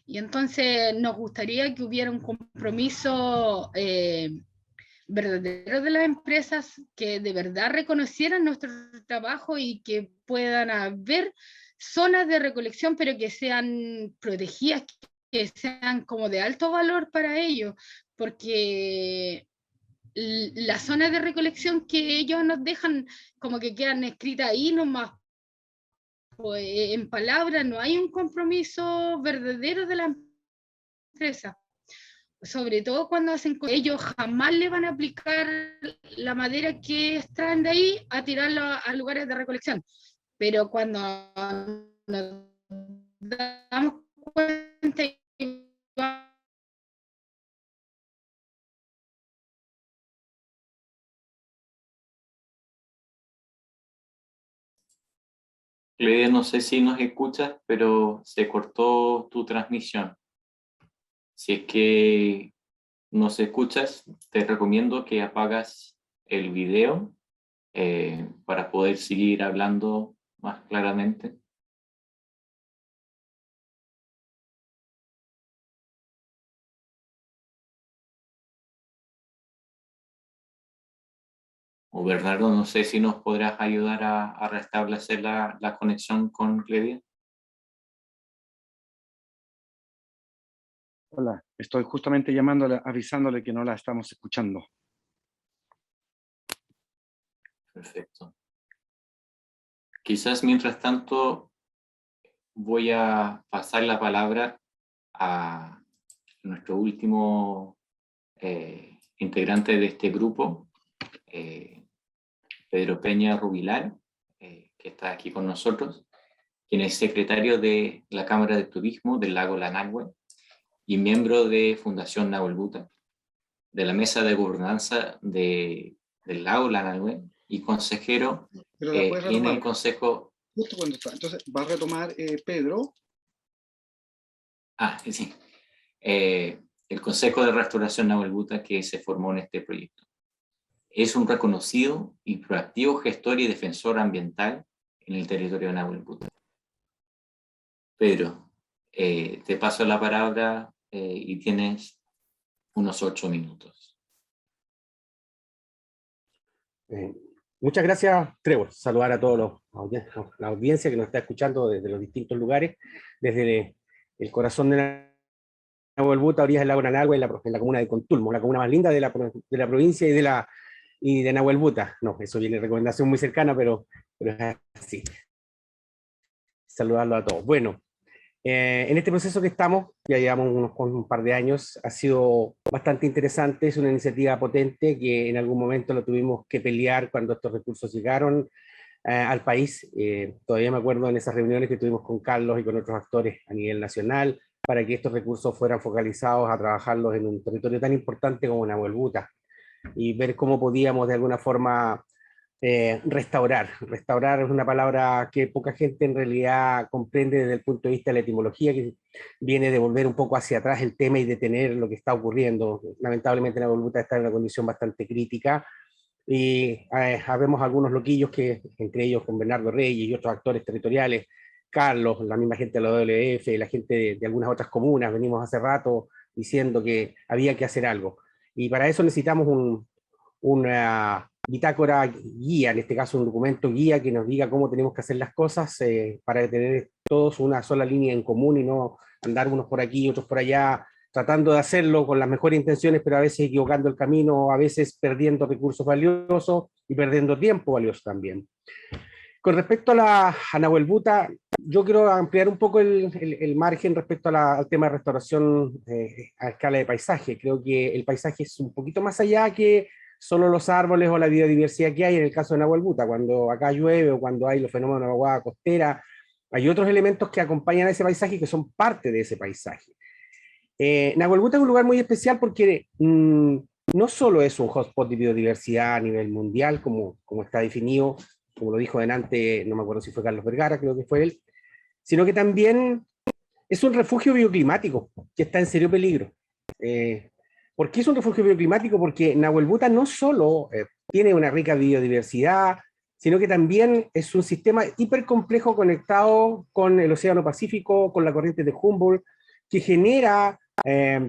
Y entonces nos gustaría que hubiera un compromiso verdadero de las empresas, que de verdad reconocieran nuestro trabajo y que puedan haber zonas de recolección, pero que sean protegidas, que sean como de alto valor para ellos, porque las zonas de recolección que ellos nos dejan como que quedan escritas ahí nomás, pues, en palabras, no hay un compromiso verdadero de la empresa. Sobre todo cuando hacen, ellos jamás le van a aplicar la madera que extraen de ahí a tirarla a lugares de recolección. Pero cuando nos damos cuenta y Cleide, no sé si nos escuchas, pero se cortó tu transmisión. Si es que nos escuchas, te recomiendo que apagas el video para poder seguir hablando más claramente. O Bernardo, no sé si nos podrás ayudar a restablecer la conexión con Cleide. Hola, estoy justamente llamándole, avisándole que no la estamos escuchando. Perfecto. Quizás mientras tanto voy a pasar la palabra a nuestro último integrante de este grupo, Pedro Peña Rubilar, que está aquí con nosotros, quien es secretario de la Cámara de Turismo del Lago Lanagüe y miembro de Fundación Nahuel Buta, de la Mesa de Gobernanza del Lago Lanagüe y consejero en el Consejo. Justo cuando está. Entonces, va a retomar Pedro. Sí. El Consejo de Restauración Nahuel Buta que se formó en este proyecto. Es un reconocido y proactivo gestor y defensor ambiental en el territorio de Nahuel Buta. Pedro, te paso la palabra y tienes unos 8 minutos. Muchas gracias, Trevor. Saludar a todos la audiencia que nos está escuchando desde los distintos lugares, desde el corazón de Nahuel Buta, orillas del lago Nanagua, en la comuna de Contulmo, la comuna más linda de la provincia y de Nahuel Buta. No, eso viene recomendación muy cercana, pero es así. Saludarlo a todos. Bueno, en este proceso que estamos, ya llevamos un par de años, ha sido bastante interesante, es una iniciativa potente que en algún momento lo tuvimos que pelear cuando estos recursos llegaron al país. Todavía me acuerdo en esas reuniones que tuvimos con Carlos y con otros actores a nivel nacional, para que estos recursos fueran focalizados a trabajarlos en un territorio tan importante como Nahuel Buta, y ver cómo podíamos de alguna forma restaurar. Restaurar es una palabra que poca gente en realidad comprende desde el punto de vista de la etimología, que viene de volver un poco hacia atrás el tema y detener lo que está ocurriendo. Lamentablemente Nahuel Buta está en una condición bastante crítica, y habemos algunos loquillos que, entre ellos con Bernardo Reyes y otros actores territoriales, Carlos, la misma gente de la WWF, la gente de algunas otras comunas, venimos hace rato diciendo que había que hacer algo. Y para eso necesitamos una bitácora guía, en este caso un documento guía que nos diga cómo tenemos que hacer las cosas, para tener todos una sola línea en común y no andar unos por aquí y otros por allá, tratando de hacerlo con las mejores intenciones, pero a veces equivocando el camino, a veces perdiendo recursos valiosos y perdiendo tiempo valioso también. Con respecto a Nahuel Buta, yo quiero ampliar un poco el margen respecto al tema de restauración a escala de paisaje. Creo que el paisaje es un poquito más allá que solo los árboles o la biodiversidad que hay en el caso de Nahuel Buta. Cuando acá llueve o cuando hay los fenómenos de agua costera, hay otros elementos que acompañan a ese paisaje y que son parte de ese paisaje. Nahuel Buta es un lugar muy especial porque no solo es un hotspot de biodiversidad a nivel mundial, como está definido, como lo dijo delante, no me acuerdo si fue Carlos Vergara, creo que fue él, sino que también es un refugio bioclimático que está en serio peligro. ¿Por qué es un refugio bioclimático? Porque Nahuel Buta no solo tiene una rica biodiversidad, sino que también es un sistema hipercomplejo conectado con el Océano Pacífico, con la corriente de Humboldt, que genera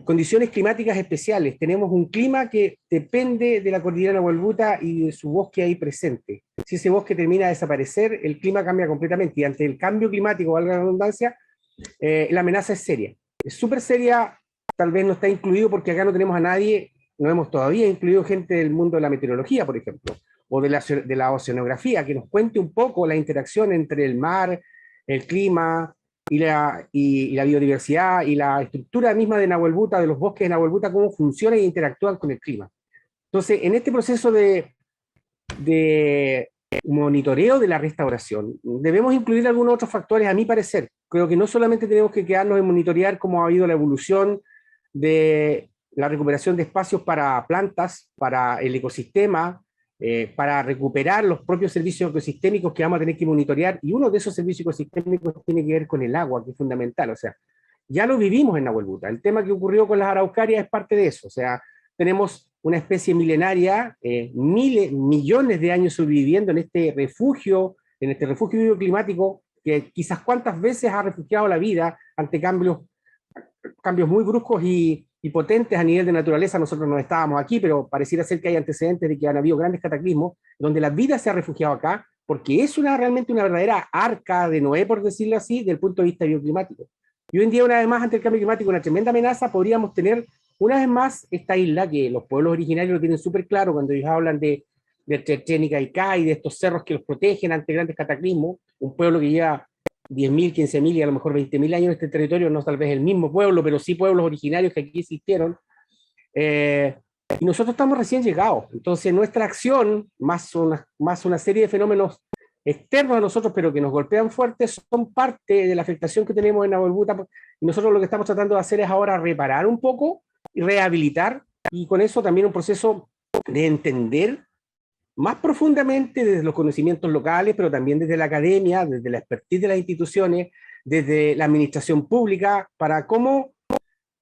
condiciones climáticas especiales. Tenemos un clima que depende de la cordillera Nahuel Buta y de su bosque ahí presente. Si ese bosque termina de desaparecer, el clima cambia completamente, y ante el cambio climático, valga la redundancia, la amenaza es seria. Es súper seria, tal vez no está incluido porque acá no tenemos a nadie, no hemos todavía incluido gente del mundo de la meteorología, por ejemplo, o de la oceanografía, que nos cuente un poco la interacción entre el mar, el clima, y la biodiversidad y la estructura misma de Nahuel Buta, de los bosques de Nahuel Buta, cómo funcionan e interactúan con el clima. Entonces, en este proceso de monitoreo de la restauración, debemos incluir algunos otros factores, a mi parecer. Creo que no solamente tenemos que quedarnos en monitorear cómo ha habido la evolución de la recuperación de espacios para plantas, para el ecosistema, para recuperar los propios servicios ecosistémicos que vamos a tener que monitorear, y uno de esos servicios ecosistémicos tiene que ver con el agua, que es fundamental. O sea, ya lo vivimos en Nahuel Buta. El tema que ocurrió con las araucarias es parte de eso. O sea, tenemos una especie milenaria, millones de años sobreviviendo en este refugio bioclimático, que quizás cuántas veces ha refugiado la vida ante cambios muy bruscos y potentes a nivel de naturaleza. Nosotros no estábamos aquí, pero pareciera ser que hay antecedentes de que han habido grandes cataclismos donde la vida se ha refugiado acá, porque es realmente una verdadera arca de Noé, por decirlo así, desde el punto de vista bioclimático. Y hoy en día, una vez más, ante el cambio climático, una tremenda amenaza, podríamos tener una vez más esta isla que los pueblos originarios lo tienen súper claro cuando ellos hablan de Chetchen y Caicay, de estos cerros que los protegen ante grandes cataclismos. Un pueblo que lleva 10.000, 15.000 y a lo mejor 20.000 años en este territorio, no tal vez el mismo pueblo, pero sí pueblos originarios que aquí existieron. Y nosotros estamos recién llegados. Entonces nuestra acción, más una serie de fenómenos externos a nosotros, pero que nos golpean fuerte, son parte de la afectación que tenemos en Nahuel Buta. Y nosotros lo que estamos tratando de hacer es ahora reparar un poco y rehabilitar, y con eso también un proceso de entender más profundamente desde los conocimientos locales, pero también desde la academia, desde la expertise de las instituciones, desde la administración pública, para cómo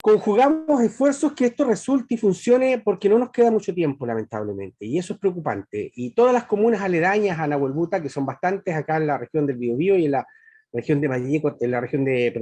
conjugamos esfuerzos que esto resulte y funcione, porque no nos queda mucho tiempo, lamentablemente, y eso es preocupante. Y todas las comunas aledañas a Nahuel Buta, que son bastantes acá en la región del Biobío y en la región de Mayeco, en la región de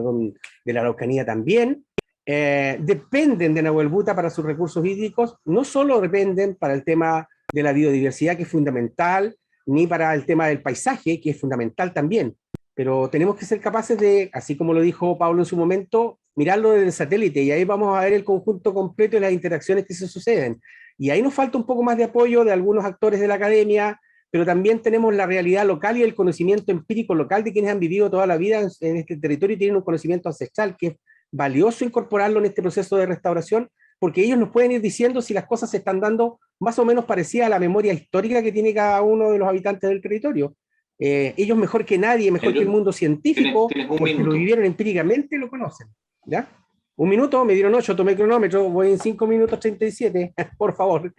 la Araucanía también, dependen de Nahuel Buta para sus recursos hídricos. No solo dependen para el tema de la biodiversidad, que es fundamental, ni para el tema del paisaje, que es fundamental también. Pero tenemos que ser capaces de, así como lo dijo Pablo en su momento, mirarlo desde el satélite, y ahí vamos a ver el conjunto completo de las interacciones que se suceden. Y ahí nos falta un poco más de apoyo de algunos actores de la academia, pero también tenemos la realidad local y el conocimiento empírico local de quienes han vivido toda la vida en este territorio y tienen un conocimiento ancestral que es valioso incorporarlo en este proceso de restauración, porque ellos nos pueden ir diciendo si las cosas se están dando más o menos parecidas a la memoria histórica que tiene cada uno de los habitantes del territorio. Ellos mejor que nadie, mejor que el mundo científico, porque lo vivieron empíricamente, lo conocen. ¿Ya? Un minuto, me dieron 8, tomé cronómetro, voy en 5 minutos 37, por favor.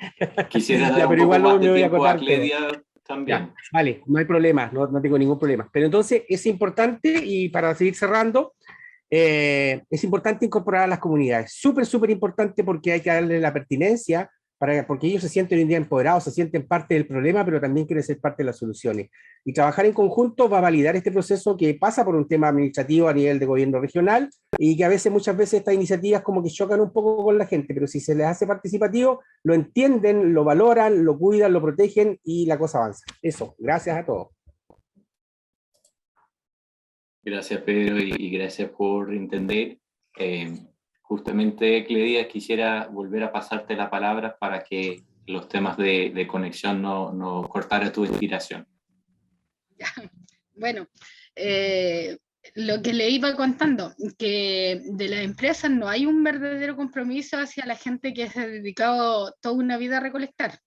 Quisiera dar ya, pero un poco igual más me de voy a tiempo a acotar. Cledia también. Ya, vale, no hay problema, no tengo ningún problema. Pero entonces es importante, y para seguir cerrando, es importante incorporar a las comunidades. Súper importante, porque hay que darle la pertinencia, porque ellos se sienten hoy en día empoderados, se sienten parte del problema, pero también quieren ser parte de las soluciones. Y trabajar en conjunto va a validar este proceso que pasa por un tema administrativo a nivel de gobierno regional, y que muchas veces estas iniciativas como que chocan un poco con la gente, pero si se les hace participativo, lo entienden, lo valoran, lo cuidan, lo protegen, y la cosa avanza. Eso, gracias a todos. Gracias, Pedro, y gracias por entender. Justamente, Cledia, quisiera volver a pasarte la palabra para que los temas de conexión no cortaran tu inspiración. Bueno, lo que le iba contando, que de las empresas no hay un verdadero compromiso hacia la gente que se ha dedicado toda una vida a recolectar.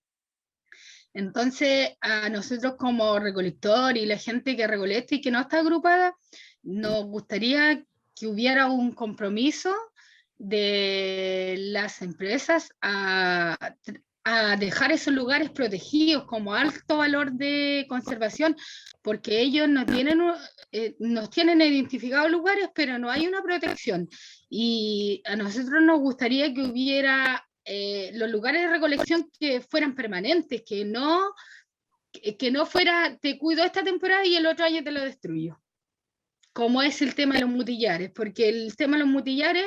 Entonces, a nosotros como recolector y la gente que recolecta y que no está agrupada, nos gustaría que hubiera un compromiso de las empresas a dejar esos lugares protegidos como alto valor de conservación, porque ellos nos tienen identificados lugares, pero no hay una protección. Y a nosotros nos gustaría que hubiera los lugares de recolección que fueran permanentes, que no fuera, te cuido esta temporada y el otro año te lo destruyo, como es el tema de los mutillares, porque el tema de los mutillares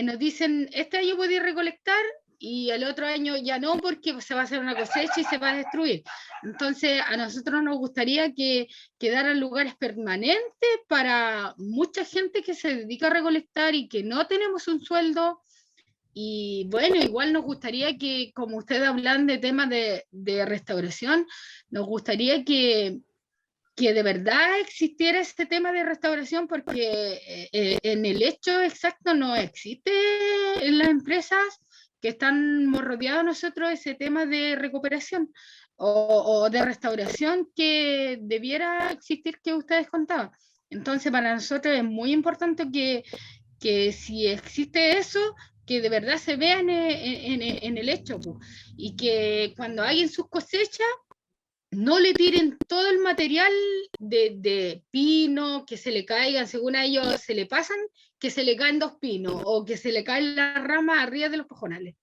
nos dicen, este año podéis recolectar y el otro año ya no, porque se va a hacer una cosecha y se va a destruir. Entonces a nosotros nos gustaría que quedaran lugares permanentes para mucha gente que se dedica a recolectar y que no tenemos un sueldo. Y bueno, igual nos gustaría que, como ustedes hablan de temas de restauración, nos gustaría que de verdad existiera este tema de restauración, porque en el hecho exacto no existe en las empresas que estamos rodeados nosotros ese tema de recuperación o de restauración que debiera existir, que ustedes contaban. Entonces para nosotros es muy importante que si existe eso, que de verdad se vea en el hecho, y que cuando hay en sus cosechas no le tiren todo el material de pino, que se le caigan, según a ellos se le pasan, que se le caen 2 pinos, o que se le caen las ramas arriba de los pajonales.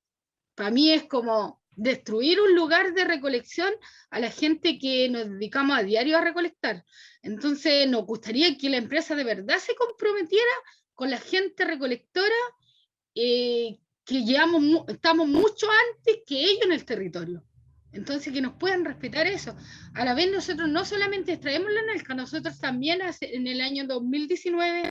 Para mí es como destruir un lugar de recolección a la gente que nos dedicamos a diario a recolectar. Entonces nos gustaría que la empresa de verdad se comprometiera con la gente recolectora, que estamos mucho antes que ellos en el territorio. Entonces que nos puedan respetar eso. A la vez nosotros no solamente extraemos la nalca, nosotros también en el año 2019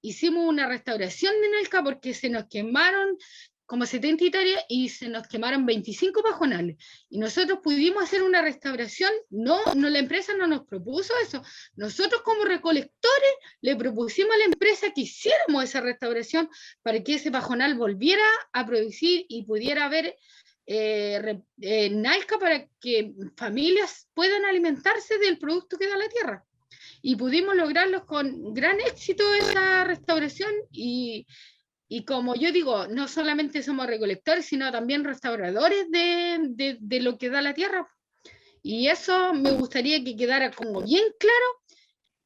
hicimos una restauración de nalca porque se nos quemaron como 70 hectáreas y se nos quemaron 25 pajonales. Y nosotros pudimos hacer una restauración, no la empresa no nos propuso eso. Nosotros como recolectores le propusimos a la empresa que hiciéramos esa restauración para que ese pajonal volviera a producir y pudiera haber nalca para que familias puedan alimentarse del producto que da la tierra. Y pudimos lograrlos con gran éxito esa restauración, y como yo digo, no solamente somos recolectores, sino también restauradores de lo que da la tierra. Y eso me gustaría que quedara como bien claro,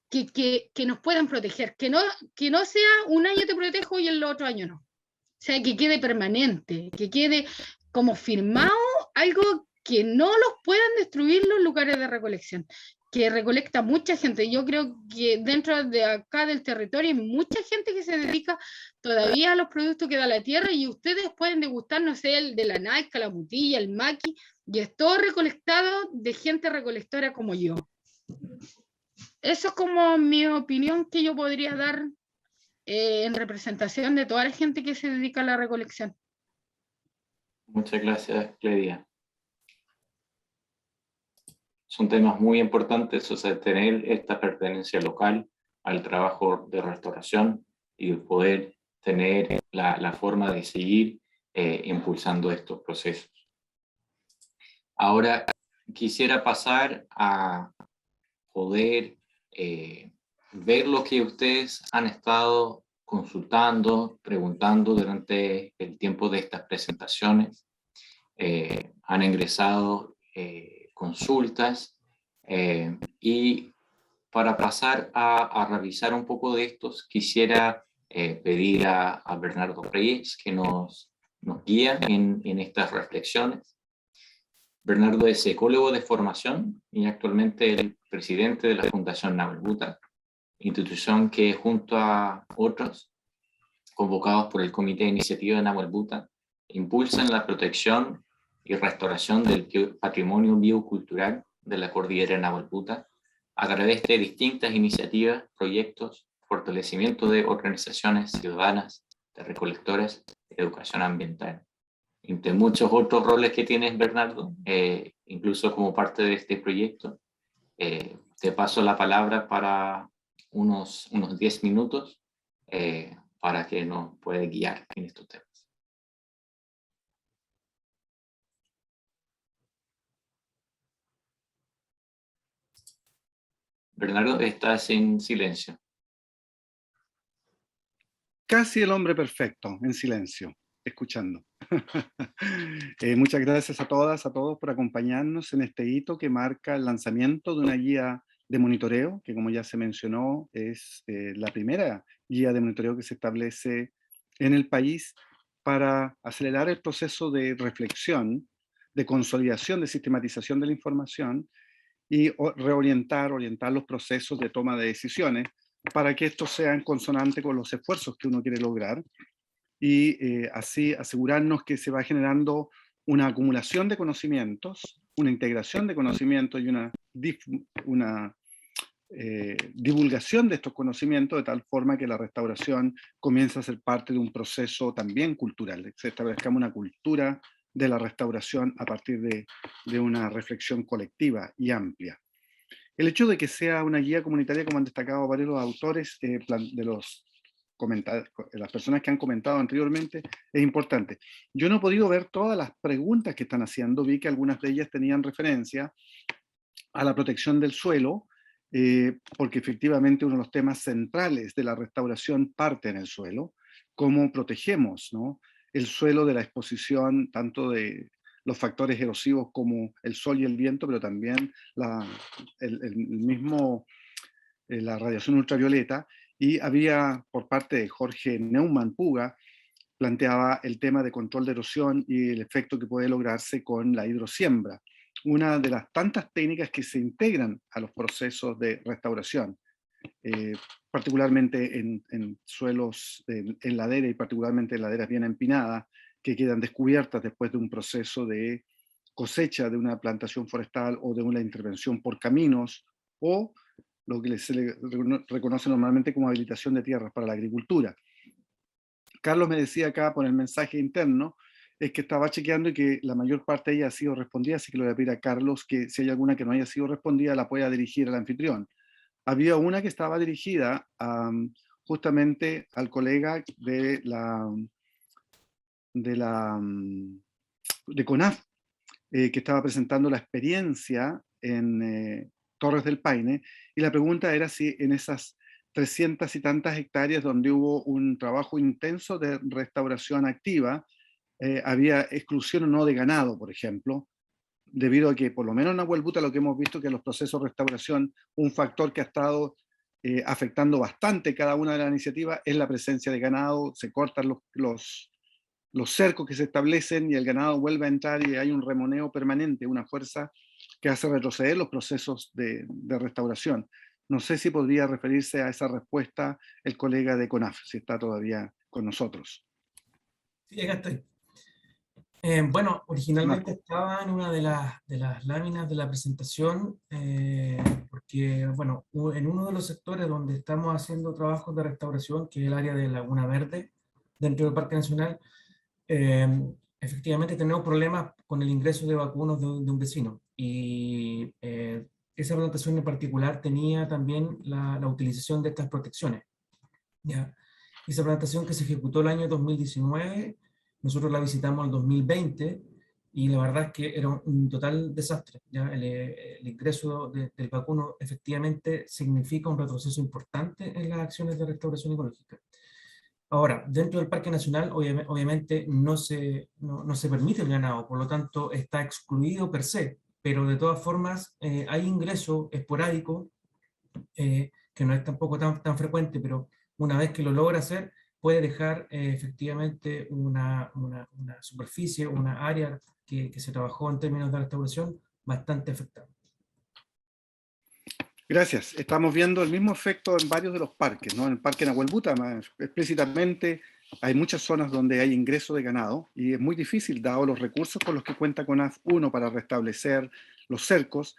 que nos puedan proteger, que no sea un año te protejo y el otro año no. O sea, que quede permanente, que quede como firmado algo que no los puedan destruir los lugares de recolección, que recolecta mucha gente. Yo creo que dentro de acá del territorio hay mucha gente que se dedica todavía a los productos que da la tierra, y ustedes pueden degustar, no sé, el de la naica, la mutilla, el maqui, y es todo recolectado de gente recolectora como yo. Eso es como mi opinión que yo podría dar en representación de toda la gente que se dedica a la recolección. Muchas gracias, Cledia. Son temas muy importantes, o sea, tener esta pertenencia local al trabajo de restauración y poder tener la forma de seguir impulsando estos procesos. Ahora, quisiera pasar a poder ver lo que ustedes han estado consultando, preguntando durante el tiempo de estas presentaciones. Han ingresado consultas, y para pasar a revisar un poco de estos, quisiera pedir a Bernardo Reyes que nos guíe en estas reflexiones. Bernardo es ecólogo de formación y actualmente el presidente de la Fundación Nahuel Buta, institución que junto a otros convocados por el Comité de Iniciativa de Nahuel Buta impulsan la protección y restauración del patrimonio biocultural de la cordillera Nahuel Buta a través de distintas iniciativas, proyectos, fortalecimiento de organizaciones ciudadanas, de recolectores, educación ambiental. Entre muchos otros roles que tienes, Bernardo, incluso como parte de este proyecto. Te paso la palabra para unos 10 minutos para que nos pueda guiar en estos temas. Bernardo, estás en silencio. Casi el hombre perfecto, en silencio, escuchando. Muchas gracias a todas, a todos por acompañarnos en este hito que marca el lanzamiento de una guía de monitoreo, que como ya se mencionó, es la primera guía de monitoreo que se establece en el país para acelerar el proceso de reflexión, de consolidación, de sistematización de la información y orientar los procesos de toma de decisiones para que estos sean consonantes con los esfuerzos que uno quiere lograr y así asegurarnos que se va generando una acumulación de conocimientos, una integración de conocimientos y una divulgación de estos conocimientos de tal forma que la restauración comience a ser parte de un proceso también cultural, que se establezca una cultura de la restauración a partir de una reflexión colectiva y amplia. El hecho de que sea una guía comunitaria, como han destacado varios de los autores, de las personas que han comentado anteriormente, es importante. Yo no he podido ver todas las preguntas que están haciendo, vi que algunas de ellas tenían referencia a la protección del suelo, porque efectivamente uno de los temas centrales de la restauración parte en el suelo, cómo protegemos, ¿no?, el suelo de la exposición tanto de los factores erosivos como el sol y el viento, pero también la radiación ultravioleta. Y había, por parte de Jorge Neumann Puga, planteaba el tema de control de erosión y el efecto que puede lograrse con la hidrosiembra, una de las tantas técnicas que se integran a los procesos de restauración, particularmente en suelos, en ladera y particularmente en laderas bien empinadas, que quedan descubiertas después de un proceso de cosecha de una plantación forestal o de una intervención por caminos, o lo que se le reconoce normalmente como habilitación de tierras para la agricultura. Carlos me decía acá por el mensaje interno, es que estaba chequeando y que la mayor parte de ella ha sido respondida, así que le voy a pedir a Carlos que si hay alguna que no haya sido respondida la pueda dirigir al anfitrión. Había una que estaba dirigida justamente al colega de CONAF, que estaba presentando la experiencia en Torres del Paine, y la pregunta era si en esas 300 y tantas hectáreas donde hubo un trabajo intenso de restauración activa, había exclusión o no de ganado, por ejemplo, debido a que por lo menos en Nahuel Buta lo que hemos visto que los procesos de restauración, un factor que ha estado afectando bastante cada una de las iniciativas es la presencia de ganado. Se cortan los cercos que se establecen y el ganado vuelve a entrar y hay un remoneo permanente, una fuerza que hace retroceder los procesos de restauración. No sé si podría referirse a esa respuesta el colega de CONAF, si está todavía con nosotros. Sí, acá estoy. Bueno, originalmente estaba en una de las láminas de la presentación, porque, bueno, en uno de los sectores donde estamos haciendo trabajos de restauración, que es el área de Laguna Verde, dentro del Parque Nacional, efectivamente tenemos problemas con el ingreso de vacunos de un vecino. Y esa plantación en particular tenía también la utilización de estas protecciones. ¿Ya? Esa plantación que se ejecutó el año 2019, nosotros la visitamos el 2020 y la verdad es que era un total desastre. ¿Ya? El ingreso del vacuno efectivamente significa un retroceso importante en las acciones de restauración ecológica. Ahora, dentro del Parque Nacional obviamente no se permite el ganado, por lo tanto está excluido per se, pero de todas formas hay ingreso esporádico, que no es tampoco tan frecuente, pero una vez que lo logra hacer, puede dejar efectivamente una superficie, una área que se trabajó en términos de restauración bastante afectada. Gracias. Estamos viendo el mismo efecto en varios de los parques, ¿no? En el Parque Nahuel Buta, más explícitamente, hay muchas zonas donde hay ingreso de ganado y es muy difícil, dado los recursos con los que cuenta CONAF, uno, para restablecer los cercos,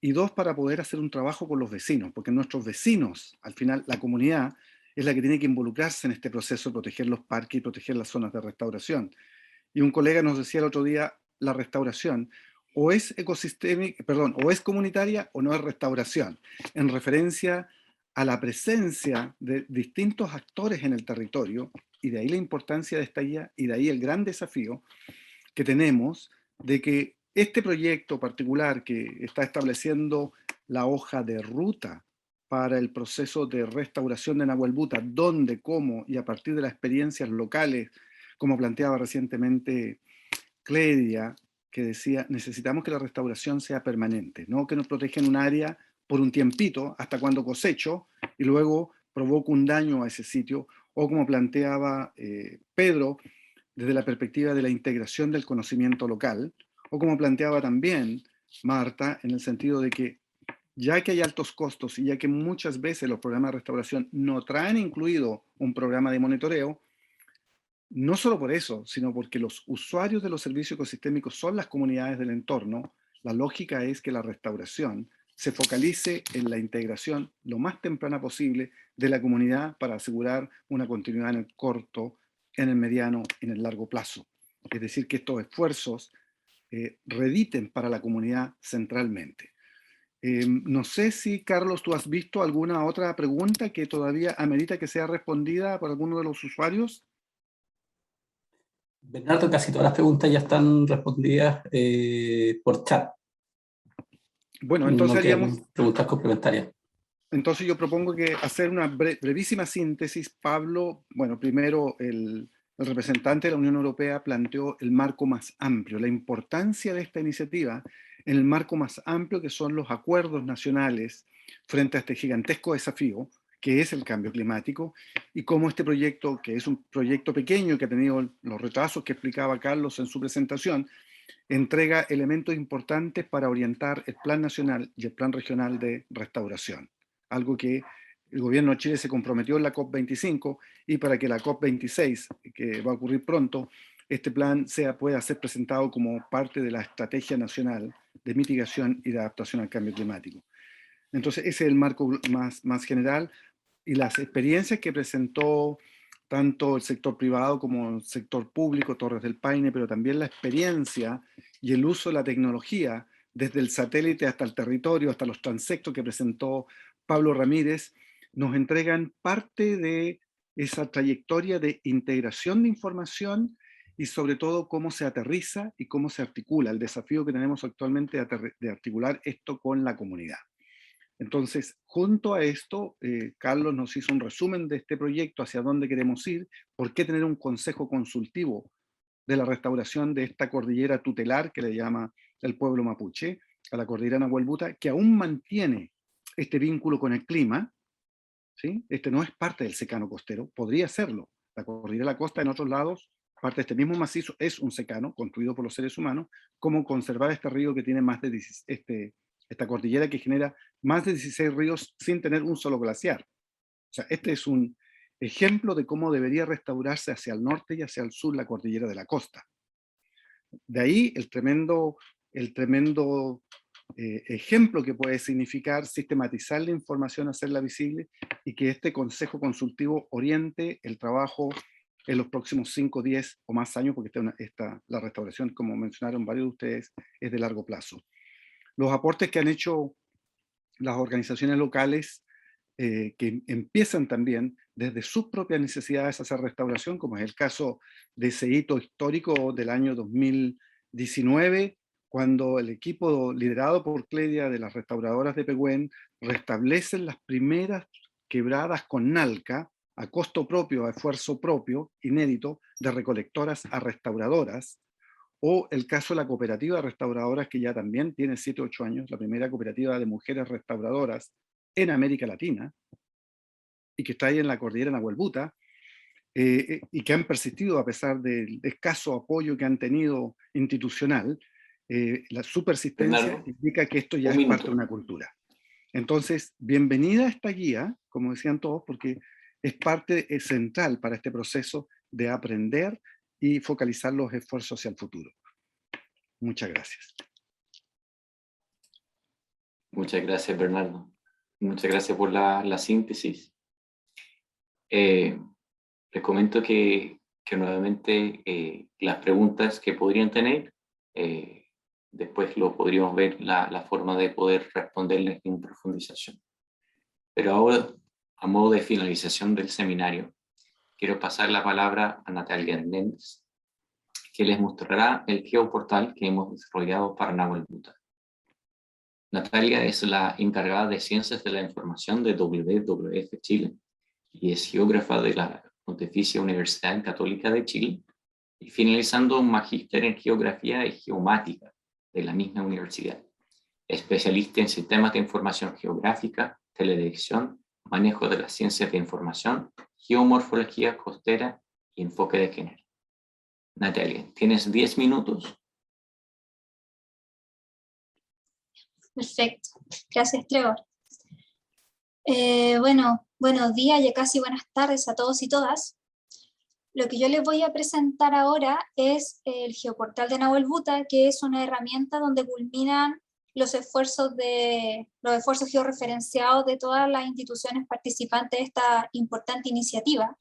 y dos, para poder hacer un trabajo con los vecinos, porque nuestros vecinos, al final, la comunidad, es la que tiene que involucrarse en este proceso de proteger los parques y proteger las zonas de restauración. Y un colega nos decía el otro día, la restauración o es ecosistémica, perdón, o es comunitaria o no es restauración, en referencia a la presencia de distintos actores en el territorio, y de ahí la importancia de esta guía, y de ahí el gran desafío que tenemos de que este proyecto particular que está estableciendo la hoja de ruta para el proceso de restauración de Nahuel Buta, dónde, cómo y a partir de las experiencias locales, como planteaba recientemente Cledia, que decía, necesitamos que la restauración sea permanente, no que nos protejan un área por un tiempito hasta cuando cosecho y luego provoco un daño a ese sitio, o como planteaba Pedro, desde la perspectiva de la integración del conocimiento local, o como planteaba también Marta, en el sentido de que ya que hay altos costos y ya que muchas veces los programas de restauración no traen incluido un programa de monitoreo, no solo por eso, sino porque los usuarios de los servicios ecosistémicos son las comunidades del entorno, la lógica es que la restauración se focalice en la integración lo más temprana posible de la comunidad para asegurar una continuidad en el corto, en el mediano y en el largo plazo. Es decir, que estos esfuerzos rediten para la comunidad centralmente. No sé si, Carlos, tú has visto alguna otra pregunta que todavía amerita que sea respondida por alguno de los usuarios. Bernardo, casi todas las preguntas ya están respondidas por chat. Bueno, entonces no haríamos preguntas complementarias. Entonces yo propongo que hacer una brevísima síntesis. Pablo, bueno, primero el representante de la Unión Europea planteó el marco más amplio, la importancia de esta iniciativa en el marco más amplio que son los acuerdos nacionales frente a este gigantesco desafío que es el cambio climático, y cómo este proyecto, que es un proyecto pequeño que ha tenido los retrasos que explicaba Carlos en su presentación, entrega elementos importantes para orientar el plan nacional y el plan regional de restauración. Algo que el gobierno de Chile se comprometió en la COP25, y para que la COP26, que va a ocurrir pronto, este plan pueda ser presentado como parte de la Estrategia Nacional de Mitigación y de Adaptación al Cambio Climático. Entonces ese es el marco más general, y las experiencias que presentó tanto el sector privado como el sector público, Torres del Paine, pero también la experiencia y el uso de la tecnología desde el satélite hasta el territorio, hasta los transectos que presentó Pablo Ramírez, nos entregan parte de esa trayectoria de integración de información y sobre todo cómo se aterriza y cómo se articula, el desafío que tenemos actualmente de articular esto con la comunidad. Entonces, junto a esto, Carlos nos hizo un resumen de este proyecto, hacia dónde queremos ir, por qué tener un consejo consultivo de la restauración de esta cordillera tutelar que le llama el pueblo mapuche, a la cordillera Nahuel Buta, que aún mantiene este vínculo con el clima, ¿sí? Este no es parte del secano costero, podría serlo. La cordillera de la costa en otros lados parte de este mismo macizo, es un secano construido por los seres humanos, cómo conservar este río que tiene más de esta cordillera que genera más de 16 ríos sin tener un solo glaciar. O sea, este es un ejemplo de cómo debería restaurarse hacia el norte y hacia el sur la cordillera de la costa. De ahí el tremendo ejemplo que puede significar sistematizar la información, hacerla visible, y que este Consejo Consultivo oriente el trabajo en los próximos 5, 10 o más años, porque la restauración, como mencionaron varios de ustedes, es de largo plazo. Los aportes que han hecho las organizaciones locales, que empiezan también desde sus propias necesidades a hacer restauración, como es el caso de ese hito histórico del año 2019, cuando el equipo liderado por Cledia de las restauradoras de Pehuen restablecen las primeras quebradas con Nalca, a costo propio, a esfuerzo propio, inédito, de recolectoras a restauradoras, o el caso de la cooperativa de restauradoras, que ya también tiene 7 o 8 años, la primera cooperativa de mujeres restauradoras en América Latina, y que está ahí en la cordillera Nahuel Buta, y que han persistido a pesar del escaso apoyo que han tenido institucional. Su persistencia indica que esto ya es parte de una cultura. Entonces, bienvenida a esta guía, como decían todos, porque es parte central para este proceso de aprender y focalizar los esfuerzos hacia el futuro. Muchas gracias. Muchas gracias, Bernardo. Muchas gracias por la síntesis. Les comento que nuevamente las preguntas que podrían tener, después lo podríamos ver la forma de poder responderles en profundización. Pero ahora, a modo de finalización del seminario, quiero pasar la palabra a Natalia Hernández, que les mostrará el geoportal que hemos desarrollado para Nahuel Buta. Natalia es la encargada de Ciencias de la Información de WWF Chile y es geógrafa de la Pontificia Universidad Católica de Chile, y finalizando un magíster en Geografía y Geomática de la misma universidad. Especialista en sistemas de información geográfica, teledirección, manejo de las ciencias de información, geomorfología costera y enfoque de género. Natalia, tienes 10 minutos. Perfecto, gracias Trevor. Bueno, buenos días, ya casi buenas tardes a todos y todas. Lo que yo les voy a presentar ahora es el geoportal de Nahuel Buta, que es una herramienta donde culminan los esfuerzos georreferenciados de todas las instituciones participantes de esta importante iniciativa.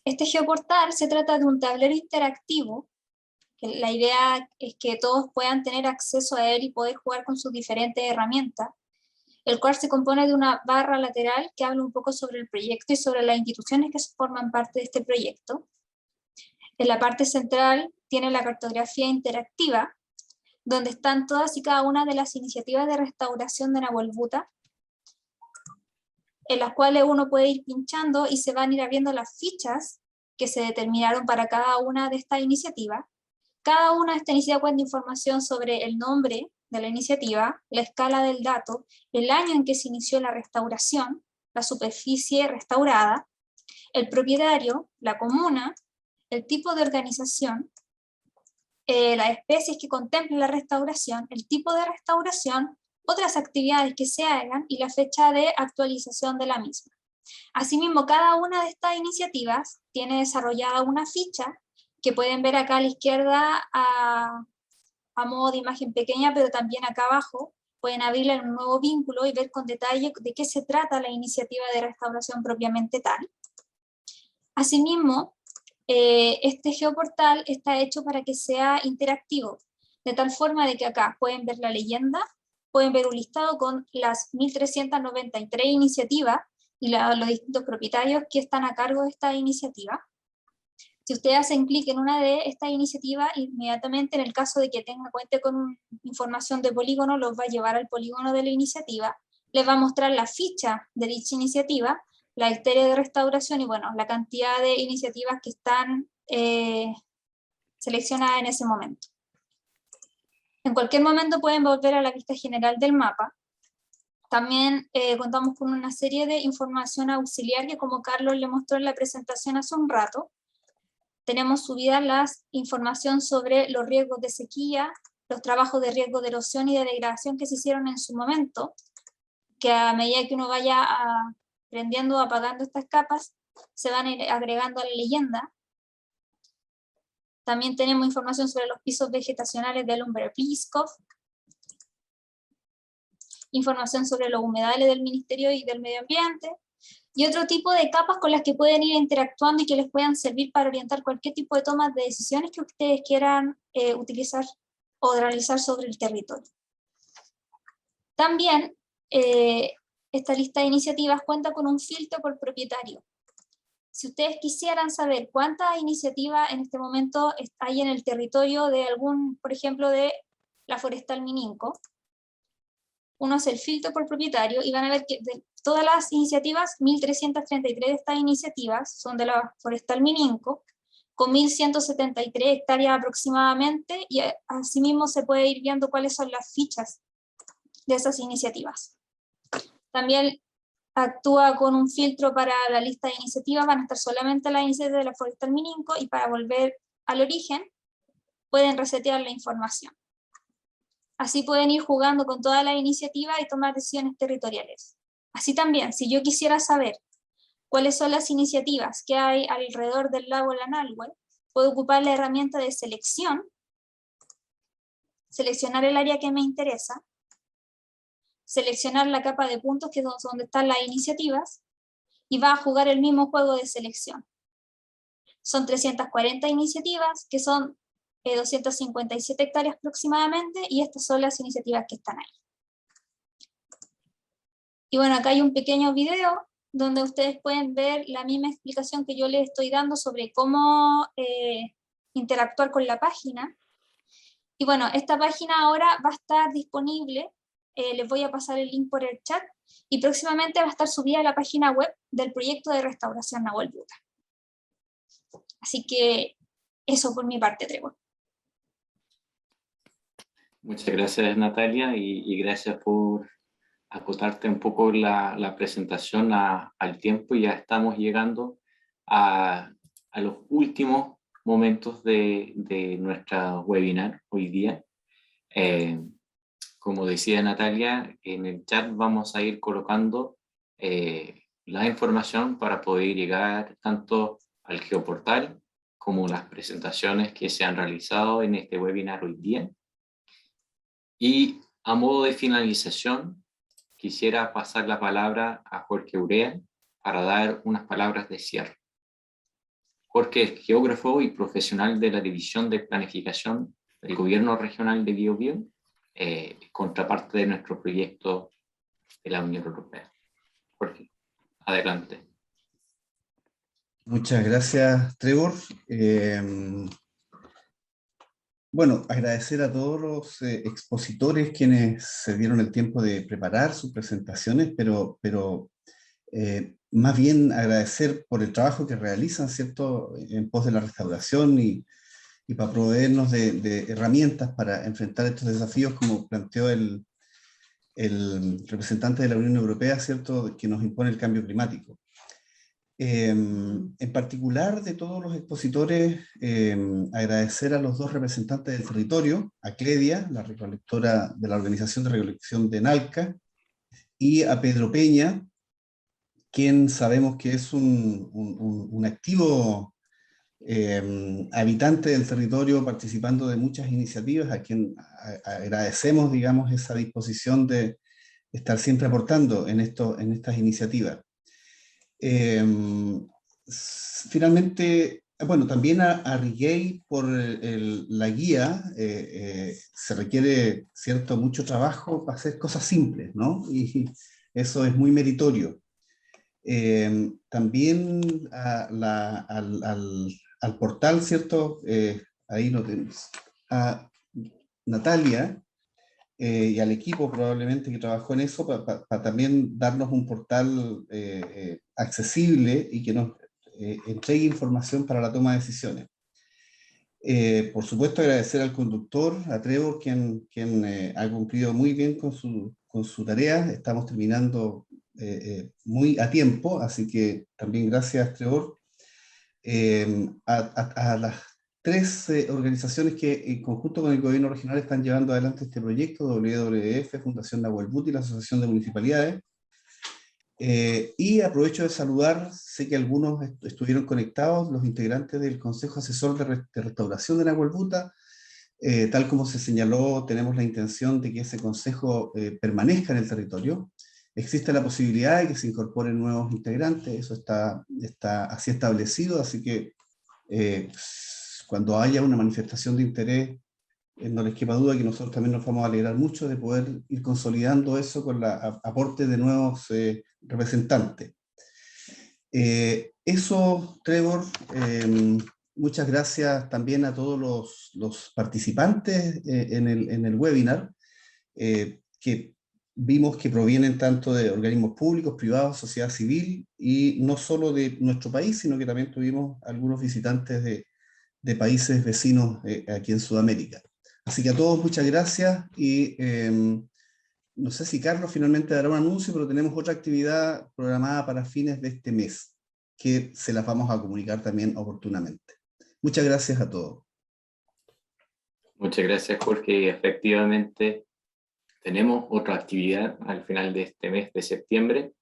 Este geoportal se trata de un tablero interactivo. La idea es que todos puedan tener acceso a él y poder jugar con sus diferentes herramientas, el cual se compone de una barra lateral que habla un poco sobre el proyecto y sobre las instituciones que forman parte de este proyecto. En la parte central tiene la cartografía interactiva, donde están todas y cada una de las iniciativas de restauración de Nahuel Buta, en las cuales uno puede ir pinchando y se van a ir abriendo las fichas que se determinaron para cada una de estas iniciativas. Cada una de estas iniciativas cuenta información sobre el nombre de la iniciativa, la escala del dato, el año en que se inició la restauración, la superficie restaurada, el propietario, la comuna, el tipo de organización, las especies que contemplan la restauración, el tipo de restauración, otras actividades que se hagan y la fecha de actualización de la misma. Asimismo, cada una de estas iniciativas tiene desarrollada una ficha que pueden ver acá a la izquierda a modo de imagen pequeña, pero también acá abajo pueden abrirla en un nuevo vínculo y ver con detalle de qué se trata la iniciativa de restauración propiamente tal. Asimismo, este geoportal está hecho para que sea interactivo, de tal forma de que acá pueden ver la leyenda, pueden ver un listado con las 1393 iniciativas y los distintos propietarios que están a cargo de esta iniciativa. Si ustedes hacen clic en una de estas iniciativas, inmediatamente en el caso de que cuente con información de polígono, los va a llevar al polígono de la iniciativa, les va a mostrar la ficha de dicha iniciativa, la hectárea de restauración y bueno, la cantidad de iniciativas que están seleccionadas en ese momento. En cualquier momento pueden volver a la vista general del mapa. También contamos con una serie de información auxiliar que, como Carlos le mostró en la presentación hace un rato, tenemos subida la información sobre los riesgos de sequía, los trabajos de riesgo de erosión y de degradación que se hicieron en su momento, que a medida que uno vaya prendiendo o apagando estas capas, se van a ir agregando a la leyenda. También tenemos información sobre los pisos vegetacionales del Umberpiskov, información sobre los humedales del Ministerio y del Medio Ambiente, y otro tipo de capas con las que pueden ir interactuando y que les puedan servir para orientar cualquier tipo de tomas de decisiones que ustedes quieran utilizar o realizar sobre el territorio. También esta lista de iniciativas cuenta con un filtro por propietario. Si ustedes quisieran saber cuántas iniciativas en este momento hay en el territorio de algún, por ejemplo, de la Forestal Mininco, uno hace el filtro por propietario y van a ver que de todas las iniciativas, 1.333 de estas iniciativas son de la Forestal Mininco, con 1.173 hectáreas aproximadamente, y asimismo se puede ir viendo cuáles son las fichas de esas iniciativas. También actúa con un filtro para la lista de iniciativas, van a estar solamente las iniciativas de la Forestal Mininco, y para volver al origen pueden resetear la información. Así pueden ir jugando con todas las iniciativas y tomar decisiones territoriales. Así también, si yo quisiera saber cuáles son las iniciativas que hay alrededor del lago Lanalhue, puedo ocupar la herramienta de selección, seleccionar el área que me interesa, seleccionar la capa de puntos, que es donde están las iniciativas, y va a jugar el mismo juego de selección. Son 340 iniciativas, que son 257 hectáreas aproximadamente, y estas son las iniciativas que están ahí. Y bueno, acá hay un pequeño video donde ustedes pueden ver la misma explicación que yo les estoy dando sobre cómo interactuar con la página. Y bueno, esta página ahora va a estar disponible, les voy a pasar el link por el chat, y próximamente va a estar subida a la página web del proyecto de restauración Nahuel Buta. Así que eso por mi parte, Trevor. Muchas gracias, Natalia, y gracias por acotarte un poco la presentación al tiempo. Ya estamos llegando a los últimos momentos de nuestra webinar hoy día. Como decía Natalia, en el chat vamos a ir colocando la información para poder llegar tanto al geoportal como las presentaciones que se han realizado en este webinar hoy día. Y a modo de finalización, quisiera pasar la palabra a Jorge Urea para dar unas palabras de cierre. Jorge es geógrafo y profesional de la División de Planificación del Gobierno Regional de Biobío, contraparte de nuestro proyecto de la Unión Europea. Jorge, adelante. Muchas gracias, Trevor. Bueno, agradecer a todos los expositores quienes se dieron el tiempo de preparar sus presentaciones, pero más bien agradecer por el trabajo que realizan, ¿cierto?, en pos de la restauración y para proveernos de herramientas para enfrentar estos desafíos, como planteó el representante de la Unión Europea, ¿cierto?, que nos impone el cambio climático. En particular, de todos los expositores, agradecer a los dos representantes del territorio, a Cledia, la recolectora de la Organización de Recolección de Nalca, y a Pedro Peña, quien sabemos que es un activo habitante del territorio, participando de muchas iniciativas, a quien agradecemos, digamos, esa disposición de estar siempre aportando en estas iniciativas. Finalmente, bueno, también a Riguey por la guía. Se requiere, ¿cierto?, mucho trabajo para hacer cosas simples, ¿no? Y eso es muy meritorio. También al portal, ¿cierto? Ahí lo tenemos. A Natalia y al equipo probablemente que trabajó en eso, para también darnos un portal accesible y que nos entregue información para la toma de decisiones. Por supuesto, agradecer al conductor, a Trevor, quien ha cumplido muy bien con su tarea. Estamos terminando muy a tiempo, así que también gracias, Trevor. a las 3 organizaciones que en conjunto con el gobierno regional están llevando adelante este proyecto: WWF, Fundación Nahuel Buti y la Asociación de Municipalidades. Y aprovecho de saludar, sé que algunos estuvieron conectados, los integrantes del Consejo Asesor de Restauración de Nahuel Buta. Tal como se señaló, tenemos la intención de que ese consejo permanezca en el territorio. Existe la posibilidad de que se incorporen nuevos integrantes, eso está así establecido, así que cuando haya una manifestación de interés, no les quepa duda que nosotros también nos vamos a alegrar mucho de poder ir consolidando eso con el aporte de nuevos representantes. Eso, Trevor, muchas gracias también a todos los participantes en el webinar, que vimos que provienen tanto de organismos públicos, privados, sociedad civil, y no solo de nuestro país, sino que también tuvimos algunos visitantes de países vecinos aquí en Sudamérica. Así que a todos muchas gracias, y no sé si Carlos finalmente dará un anuncio, pero tenemos otra actividad programada para fines de este mes, que se las vamos a comunicar también oportunamente. Muchas gracias a todos. Muchas gracias, Jorge. Y efectivamente tenemos otra actividad al final de este mes de septiembre,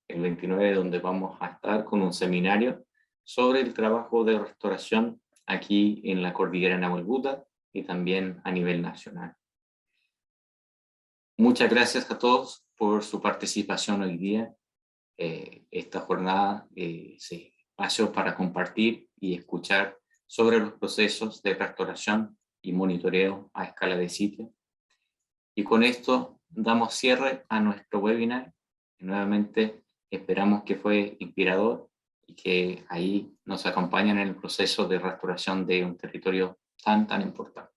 el 29, donde vamos a estar con un seminario sobre el trabajo de restauración aquí en la cordillera Nahuel Buta y también a nivel nacional. Muchas gracias a todos por su participación hoy día. Esta jornada se pasó para compartir y escuchar sobre los procesos de restauración y monitoreo a escala de sitio. Y con esto damos cierre a nuestro webinar. Y nuevamente esperamos que fue inspirador y que ahí nos acompañen en el proceso de restauración de un territorio tan importante.